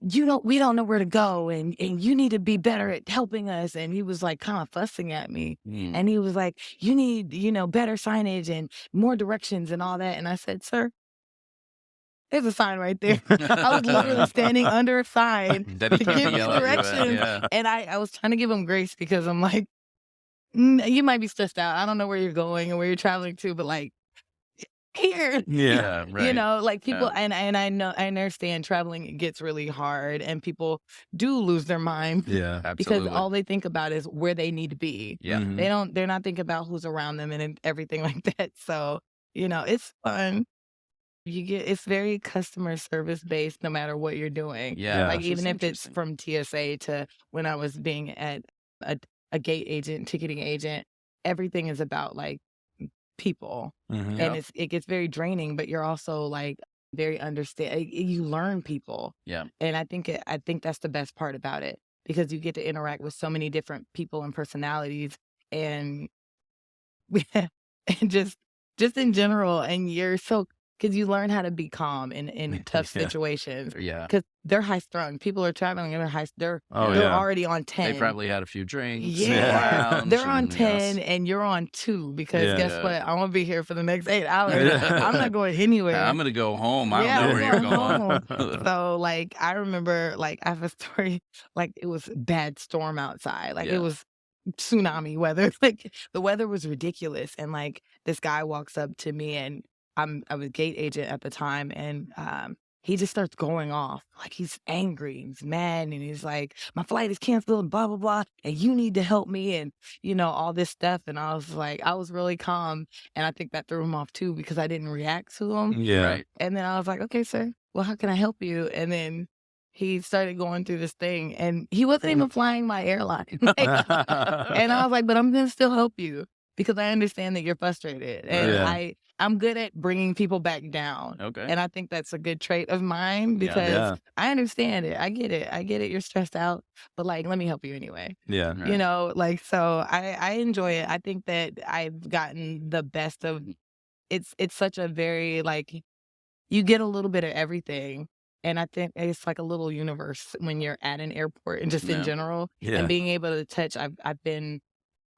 we don't know where to go, and you need to be better at helping us. And he was like kind of fussing at me. And he was like, you need, better signage and more directions and all that. And I said, sir, there's a sign right there. I was literally standing under a sign That to he give can't me yell at you at, directions. yeah. And I was trying to give him grace because I'm like, you might be stressed out. I don't know where you're going and where you're traveling to, but like, here. Yeah. Right. Like people, Yeah. and I know, I understand traveling gets really hard, and people do lose their mind Yeah. because Absolutely. all they think about is where they need to be. Yeah. Mhm. They're not thinking about who's around them and everything like that. So, it's fun. It's very customer service based no matter what you're doing. Yeah. Like Which even is if it's interesting. from TSA to when I was being at a gate agent, ticketing agent, everything is about like people. Mhm. And it gets very draining, but you're also like very you learn people. Yeah. And I think that's the best part about it, because you get to interact with so many different people and personalities, and and just in general, and because you learn how to be calm in tough Yeah. situations, Yeah. because they're high strung. People are traveling and they're Oh, they're yeah. already on 10. They probably had a few drinks. Yeah, lounge, they're on and 10 yes. and you're on 2, because Yeah. guess Yeah. what? I won't be here for the next 8 hours. Yeah. I'm not going anywhere. I'm gonna go home. I Yeah, don't know I'm where you're going going. home. So like I remember, like I have a story, like it was a bad storm outside. Like Yeah. it was tsunami weather. Like the weather was ridiculous. And like this guy walks up to me, and I was gate agent at the time, and he just starts going off. Like he's angry, he's mad, and he's like, my flight is canceled, blah, blah, blah, and you need to help me, and all this stuff. And I was really calm. And I think that threw him off too, because I didn't react to him. Yeah. Right. And then I was like, okay, sir, well, how can I help you? And then he started going through this thing, and he wasn't even flying my airline. Like, and I was like, but I'm going to still help you, because I understand that you're frustrated. And Yeah. I'm good at bringing people back down. Okay. And I think that's a good trait of mine, Yeah. because Yeah. I understand it. I get it. You're stressed out, but like, let me help you anyway. Yeah. Right. So I enjoy it. I think that I've gotten the best of it's such a very like, you get a little bit of everything. And I think it's like a little universe when you're at an airport and just in Yeah. general. Yeah. And being able to touch, I've been,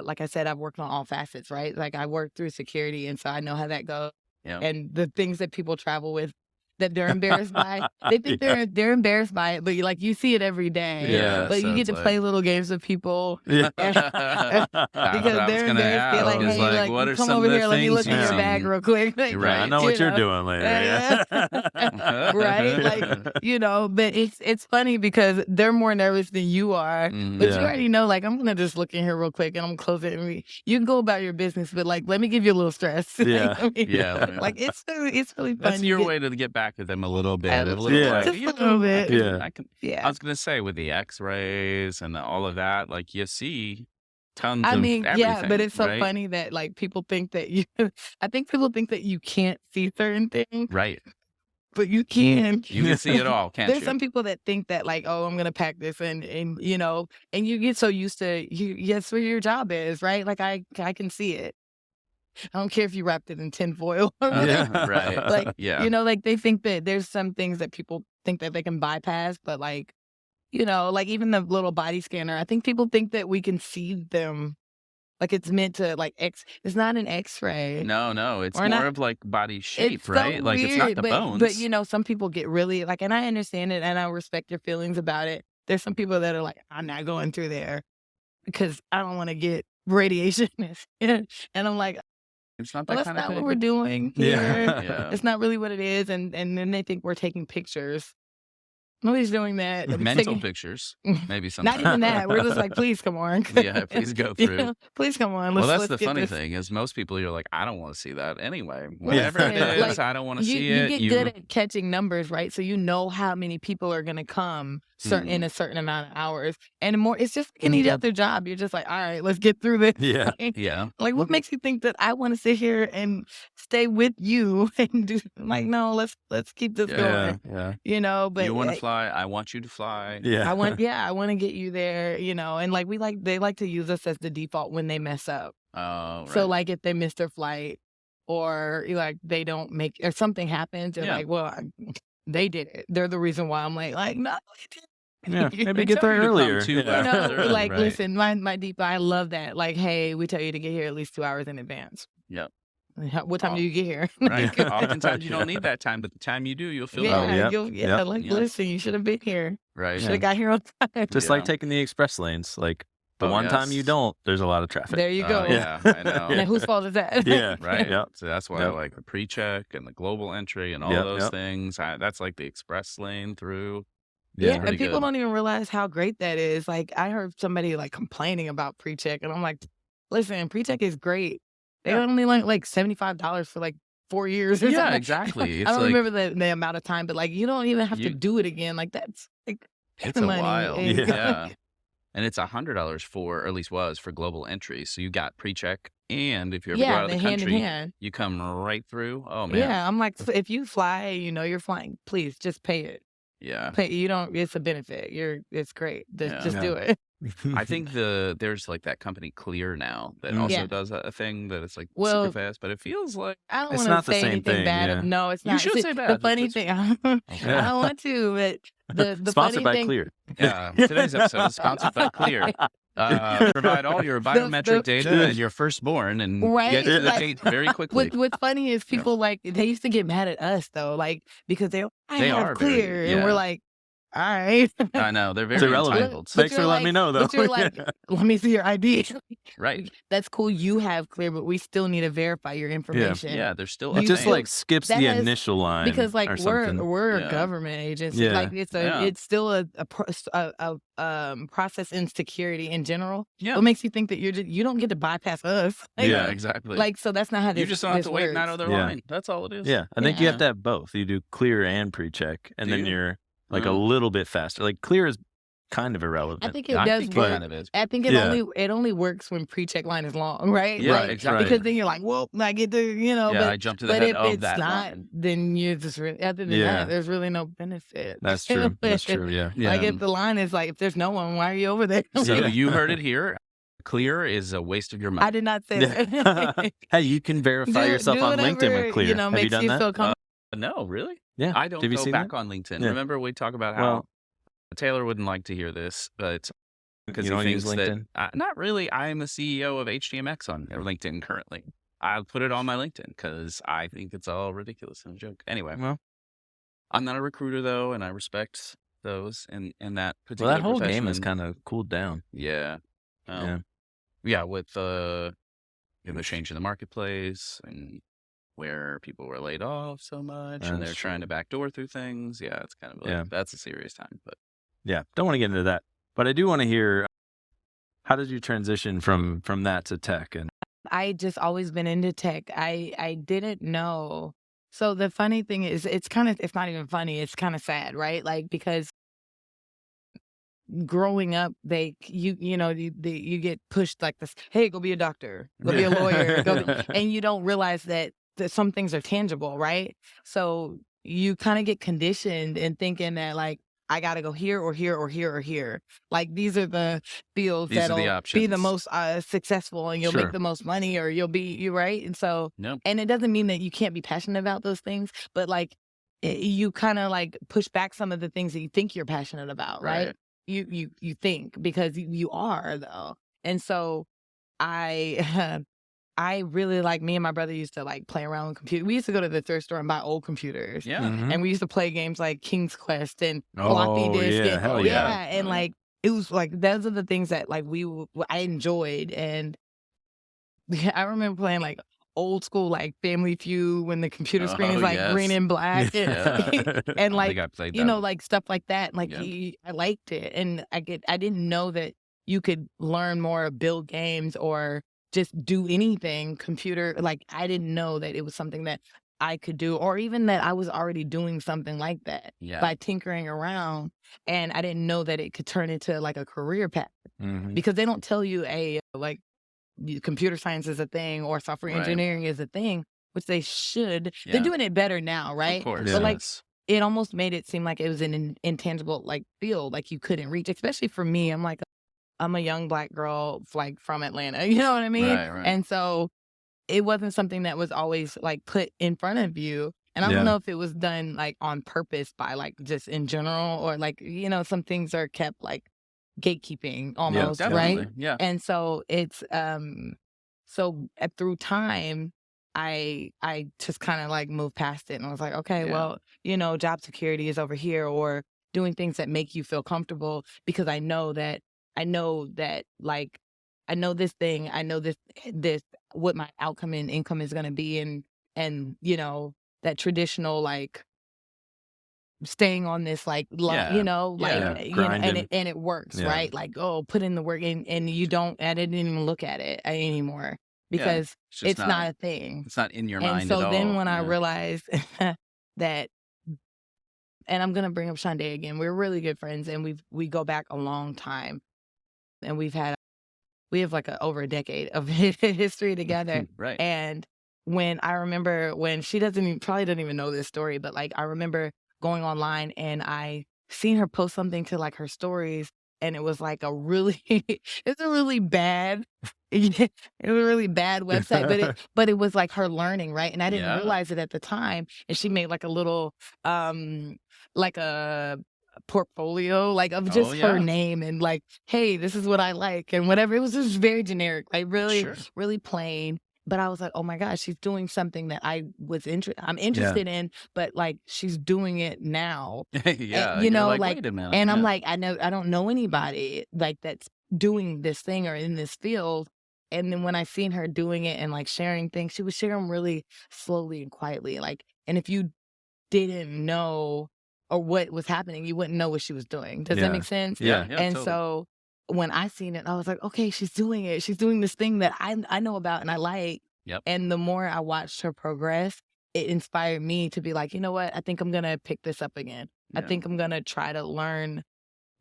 like I said, I've worked on all facets, right? Like I worked through security, and so I know how that goes. Yeah. And the things that people travel with that they're embarrassed by, they think they're embarrassed by it, but you see it every day. Yeah. But so you get it's to like- play little games with people. Yeah. That's what I Because was they're gonna embarrassed. They're like, ask, is hey, like, what are come some over of the here, let me look things in you've your bag seen? real quick. Like, Right. I know what you're doing later. Yeah. right? Like, but it's funny because they're more nervous than you are. Mhm. But you Yeah. already know, like, I'm gonna just look in here real quick and I'm gonna close it, and you can go about your business, but like, let me give you a little stress. Yeah. Yeah. Like it's really fun. That's You your get- way to get back at them a little bit. Yeah. A little Yeah. like, Just you a little know, bit. Yeah. I can. Yeah. I was gonna say, with the X-rays and all of that, like you see tons I of mean, everything. yeah, but it's so right? funny that like people think that I think people think that you can't see certain things, Right. but you can. You can see it all, can't There's you? some people that think that like, oh, I'm gonna pack this and and you get so used to that's where your job is, right? Like I can see it. I don't care if you wrapped it in tinfoil or whatever. Yeah. Right. Like Yeah. like they think that there's some things that people think that they can bypass, but like like even the little body scanner, I think people think that we can see them. Like it's meant to like it's not an X-ray. No, it's Or more not- of like body shape, It's so right? Like it's not weird, the but, bones. But some people get really like, and I understand it, and I respect your feelings about it. There's some people that are like, I'm not going through there because I don't want to get radiation. And I'm like, it's not well, that that's kind of not thing. what we're doing here. Yeah. Yeah. It's not really what it is, and then they think we're taking pictures. Nobody's doing that. Mental pictures, maybe Not sometimes. even that. We're just like, please come on. Yeah, please go You through. know, please come on. Well, Let's that's the get funny this. thing is most people, you're like, I don't want to see that anyway. Whatever it Listen, is, like, I don't want to you see you it. get good at catching numbers, right? So you know how many people are gonna come in a certain amount of hours, and more. It's just like any other job. You're just like, all right, let's get through this. Yeah. Yeah. Like, what makes you think that I want to sit here and stay with you and do? Like, no, let's keep this going. Yeah. You know, but You want to fly? I want you to fly. Yeah. I want to get you there. You know, and like they like to use us as the default when they mess up. Oh, right. So like if they miss their flight or like they don't make or something happens, they're like, well, they did it. They're the reason why. I'm like no. Yeah, You maybe get there earlier. You know, like, right. listen, my deep, I love that. Like, hey, we tell you to get here at least 2 hours in advance. Yep. What time do you get here? Right. Oftentimes you don't need that time, but the time you do, you'll feel listen, you should have been here. right. Should have got here on time. Just like taking the express lanes. Like the one time you don't, there's a lot of traffic. There you go. Yeah, I know. And whose fault is that? Yeah. Right. Yep. So that's why I like the pre-check and the global entry and all those things. That's like the express lane through. Yeah, and people don't even realize how great that is. Like, I heard somebody like complaining about pre-check, and I'm like, listen, pre-check is great. They only like $75 for like 4 years or something. Exactly. It's I don't like, remember the amount of time, but like you don't even have to do it again. Like that's like it's a money. while. And, Yeah. And it's $100 for, or at least was, for global entry. So you got pre-check, and if you ever go out of the country, hand in hand. you come right through. Oh man. Yeah, I'm like, if you fly, you know you're flying. Please just pay it. Yeah. You don't. It's a benefit. It's great. Just do it. I think there's like that company Clear now that also does a thing that it's like super fast, but it feels like I don't want to say anything bad. No, it's not. You should say bad. The funny thing, I don't want to, but the Sponsored funny by thing, Clear. Yeah. Today's episode is sponsored by Clear. Provide all your biometric data and your firstborn and get to the date very quickly. What's funny is people like they used to get mad at us though, like because they have Clear, and we're like, all right. I know they're very entitled. Thanks for letting me know, though. But you're like, let me see your ID. Right. That's cool. You have Clear, but we still need to verify your information. Yeah, there's still it just like skips the initial line because like we're a government agency. Like it's still a process in security in general. Yeah. What makes you think that you don't get to bypass us? Like, yeah, exactly. Like so that's not how you just don't have to wait in that other Yeah. line. That's all it is. Yeah, I think you have to have both. You do Clear and pre-check, and then you're like a little bit faster. Like Clear is kind of irrelevant. I think it does work. Kind of is. I think it only works when pre-check line is long, right? Yeah, like, exactly. Because then you're like, well, I get to, but, I jump to the head of that not, line. then you just other than that, there's really no benefit. That's true. That's true. Yeah. Like if the line is like, if there's no one, why are you over there? So you heard it here. Clear is a waste of your money. I did not say that. Hey, you can verify yourself on LinkedIn with Clear. Have makes you done you that? feel comfortable. No, really? Yeah. I don't Have you go seen back that? on LinkedIn. Yeah. Remember we talk about how Taylor wouldn't like to hear this, but because you he don't thinks use LinkedIn? that not really. I am a CEO of HTMX on LinkedIn currently. I'll put it on my LinkedIn because I think it's all ridiculous and a joke. Anyway, Well, I'm not a recruiter though, and I respect those in that particular. that whole profession. game has kind of cooled down. Yeah. Yeah, with the change in the marketplace and where people were laid off so much and they're trying to backdoor through things. Yeah, it's kind of like, that's a serious time. But yeah, don't want to get into that. But I do want to hear, how did you transition from that to tech? And I just always been into tech. I didn't know. So the funny thing is, it's not even funny. It's kind of sad, right? Like, because growing up, you get pushed like this. Hey, go be a doctor, go be a lawyer, and you don't realize that some things are tangible, right? So you kind of get conditioned in thinking that like I got to go here or here or here or here. Like these are the fields that'll be the most successful, and you'll make the most money, or you'll be right. And so, and it doesn't mean that you can't be passionate about those things, but like you kind of like push back some of the things that you think you're passionate about, right? You think, because you are though. And so I really like, me and my brother used to like play around with computers. We used to go to the thrift store and buy old computers. Yeah. Mm-hmm. And we used to play games like King's Quest and floppy disk. Yeah, hell yeah. And like, it was like, those are the things that like I enjoyed. And I remember playing like old school like Family Feud when the computer screen is like green yes. and black Yeah. and I like think I played you that know one. like stuff like that. Like Yeah. I liked it, and I didn't know that you could learn more, build games, or just do anything computer. Like I didn't know that it was something that I could do, or even that I was already doing something like that Yeah. by tinkering around. And I didn't know that it could turn into like a career path Mhm. because they don't tell you like computer science is a thing or software Right. engineering is a thing, which they should. They're Yeah. doing it better now, Of right? course. But like Yes. it almost made it seem like it was an intangible like field, like you couldn't reach, especially for me. I'm a young Black girl like from Atlanta, you know what I mean? Right. Right. And so it wasn't something that was always like put in front of you. And I don't Yeah. know if it was done like on purpose by like just in general, or like, some things are kept like gatekeeping almost, right? Definitely. Yeah. And so it's through time I just kind of like moved past it and I was like, okay, Yeah. well, job security is over here, or doing things that make you feel comfortable, because I know that like I know this thing, I know this what my outcome and income is going to be, and that traditional like staying on this like Yeah. like Yeah. and Grinding. it works, Yeah. right? Like, oh, put in the work, and you don't, I didn't even look at it anymore Yeah. because It's just it's not a thing. It's not in your And mind so at then all. when I Yeah. realized that, and I'm gonna bring up Shonda again, we're really good friends, and we go back a long time, and we have like over a decade of history together. Right. And when I remember when she probably doesn't even know this story, but like I remember going online and I seen her post something to like her stories, and it was like it's a really bad it was a really bad website, but it was like her learning, right? And I didn't Yeah. realize it at the time. And she made like a little like a portfolio like of just her yeah. name and like, hey, this is what I like and whatever. It was just very generic, like really Sure. really plain. But I was like, oh my gosh, she's doing something that I'm interested in, but like she's doing it now. Yeah. And, You're like, wait a minute. and I'm Yeah. like, I don't know anybody like that's doing this thing or in this field. And then when I seen her doing it and like sharing things, she was sharing really slowly and quietly. Like, and if you didn't know or what was happening, you wouldn't know what she was doing. Does that Yeah. make sense? Yeah. Yeah. And Totally. so when I seen it, I was like, okay, she's doing it. She's doing this thing that I know about and I like. Yep. And the more I watched her progress, it inspired me to be like, you know what? I think I'm going to pick this up again. I Yeah. think I'm going to try to learn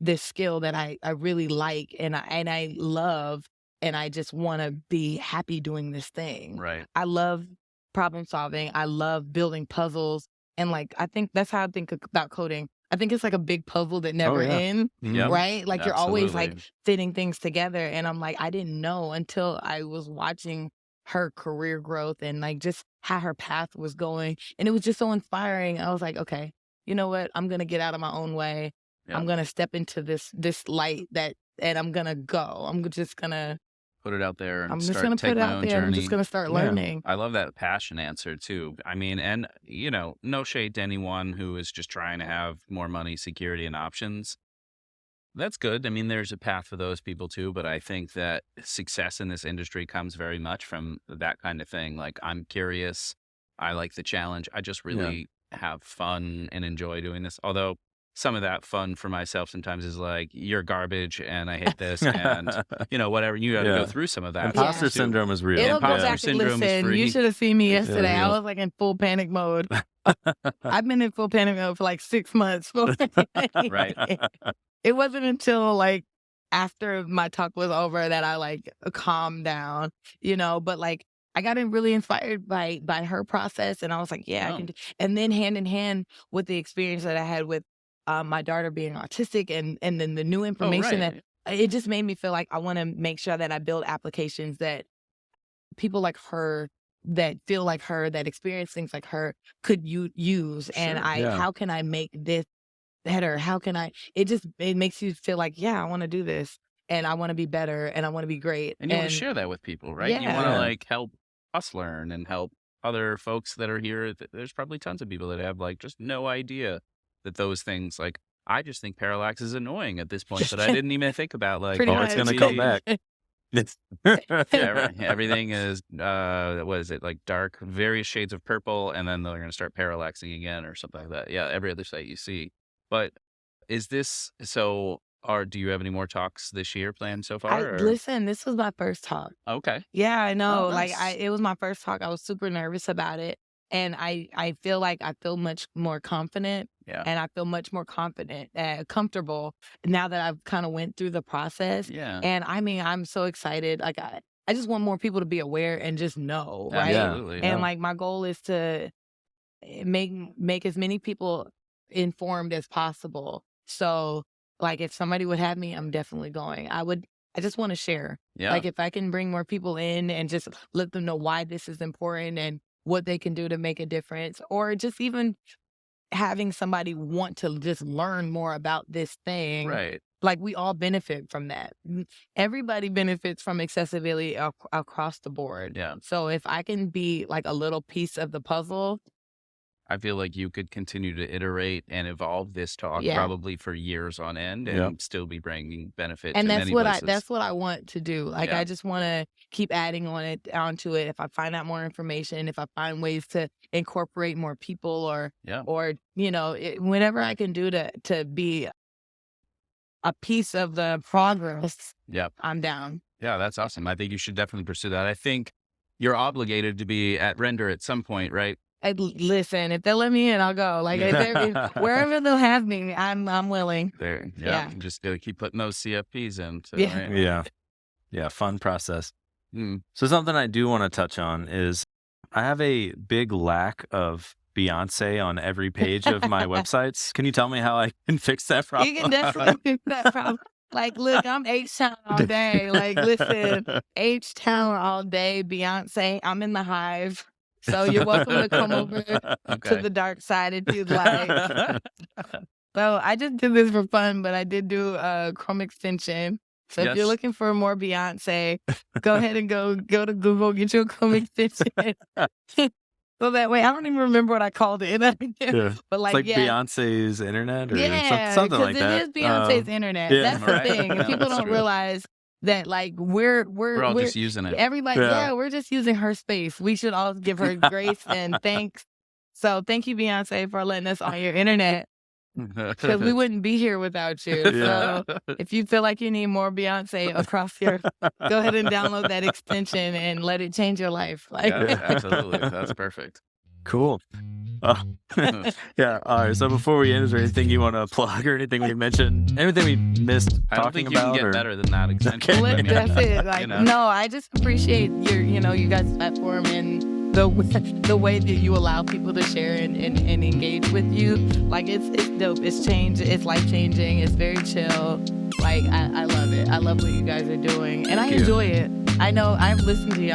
this skill that I really like and I love, and I just want to be happy doing this thing. Right. I love problem solving. I love building puzzles. And like, I think that's how I think about coding. I think it's like a big puzzle that never yeah. ends, Yep. right? Like you're always like Absolutely. fitting things together. And I'm like, I didn't know until I was watching her career growth and like just how her path was going. And it was just so inspiring. I was like, okay, you know what? I'm going to get out of my own way. Yep. I'm going to step into this light and I'm going to go. I'm just going to Put it out there and I'm just start going to take put it my out own there. journey. I'm just going to start Yeah. learning. I love that passion answer too. I mean, and no shade to anyone who is just trying to have more money, security, and options. That's good. I mean, there's a path for those people too, but I think that success in this industry comes very much from that kind of thing. Like, I'm curious. I like the challenge. I just really have fun and enjoy doing this. Although some of that fun for myself sometimes is like, you're garbage and I hate this and, whatever. You got to Yeah. go through some of that. Imposter too. syndrome is real. It'll go Imposter back and syndrome is listen. You free. should have seen me yesterday. real. I was like in full panic mode. I've been in full panic mode for like 6 months. Right. It wasn't until like after my talk was over that I like calmed down, but like I got really inspired by her process, and I was like, yeah, I Oh. can do. And then hand in hand with the experience that I had with my daughter being autistic, and then the new information right. that it just made me feel like I want to make sure that I build applications that people like her that feel like her, that experience things like her could use. And Sure. Yeah. how can I make this better? How can it makes you feel like, yeah, I want to do this and I want to be better and I want to be great. And you want to share that with people, right? You want to Yeah. like help us learn and help other folks that are here. There's probably tons of people that have like just no idea that those things, like, I just think parallax is annoying at this point, but I didn't even think about like, Pretty Oh, it's much. gonna come back. Everything is what is it, like dark, various shades of purple, and then they're going to start parallaxing again or something like that. Yeah, every other site you see. But is this so? Or do you have any more talks this year planned so far? Listen, this was my first talk. Okay. Yeah, I know. Nice. It was my first talk. I was super nervous about it. And I feel like I feel much more confident. Yeah. And I feel much more comfortable now that I've kind of went through the process. Yeah. And I mean, I'm so excited. Like I just want more people to be aware and just know, right? Absolutely. And like my goal is to make as many people informed as possible. So like if somebody would have me, I'm definitely going. I just want to share. Yeah. Like if I can bring more people in and just let them know why this is important and what they can do to make a difference, or just even having somebody want to just learn more about this thing. Right. Like we all benefit from that. Everybody benefits from accessibility across the board. Yeah. So if I can be like a little piece of the puzzle, I feel like you could continue to iterate and evolve this talk probably for years on end and still be bringing benefit and to that's many what places. that's what I want to do. Like I just want to keep adding onto it. If I find out more information, if I find ways to incorporate more people, or whenever I can do to be a piece of the progress, I'm down. Yeah, that's awesome. I think you should definitely pursue that. I think you're obligated to be at Render at some point, right? Listen, if they'll let me in, I'll go. Like wherever they'll have me, I'm willing. There, yeah. Just gotta keep putting those CFPs in. So, Yeah. Fun process. Mm. So something I do want to touch on is I have a big lack of Beyoncé on every page of my websites. Can you tell me how I can fix that problem? You can definitely fix that problem. Like, look, I'm H-Town all day. Like, listen, H-Town all day, Beyonce. I'm in the Hive. So you're welcome to come over to the dark side if you'd like. So I just did this for fun, but I did do a Chrome extension. So if you're looking for more Beyonce, go ahead and go to Google, get your Chrome extension. So that way, I don't even remember what I called it. But like, it's like Beyonce's internet or something like that. It is Beyonce's internet. That's the thing. And people don't realize that like we're all just using it. Everybody, we're just using her space. We should all give her grace and thanks. So thank you, Beyonce, for letting us on your internet, because we wouldn't be here without you. So if you feel like you need more Beyonce across your, go ahead and download that extension and let it change your life. Like, absolutely, that's perfect. Cool. All right. So before we end, is there anything you want to plug or anything we mentioned? Anything we missed talking about? I don't think you can get better than that extension. That's it. Like, no, I just appreciate you guys' platform and the way that you allow people to share and engage with you. Like it's dope. It's changed. It's life changing. It's very chill. Like I love it. I love what you guys are doing, and I enjoy it. I know I've listened to you.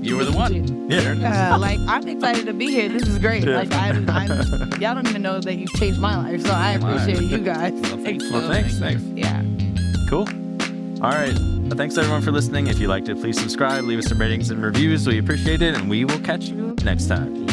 You were the one. Like I'm excited to be here. This is great. Like y'all don't even know that you've changed my life. So I appreciate you guys. Well, thanks. Yeah. Cool. All right. Thanks everyone for listening. If you liked it, please subscribe, leave us some ratings and reviews. We appreciate it, and we will catch you next time.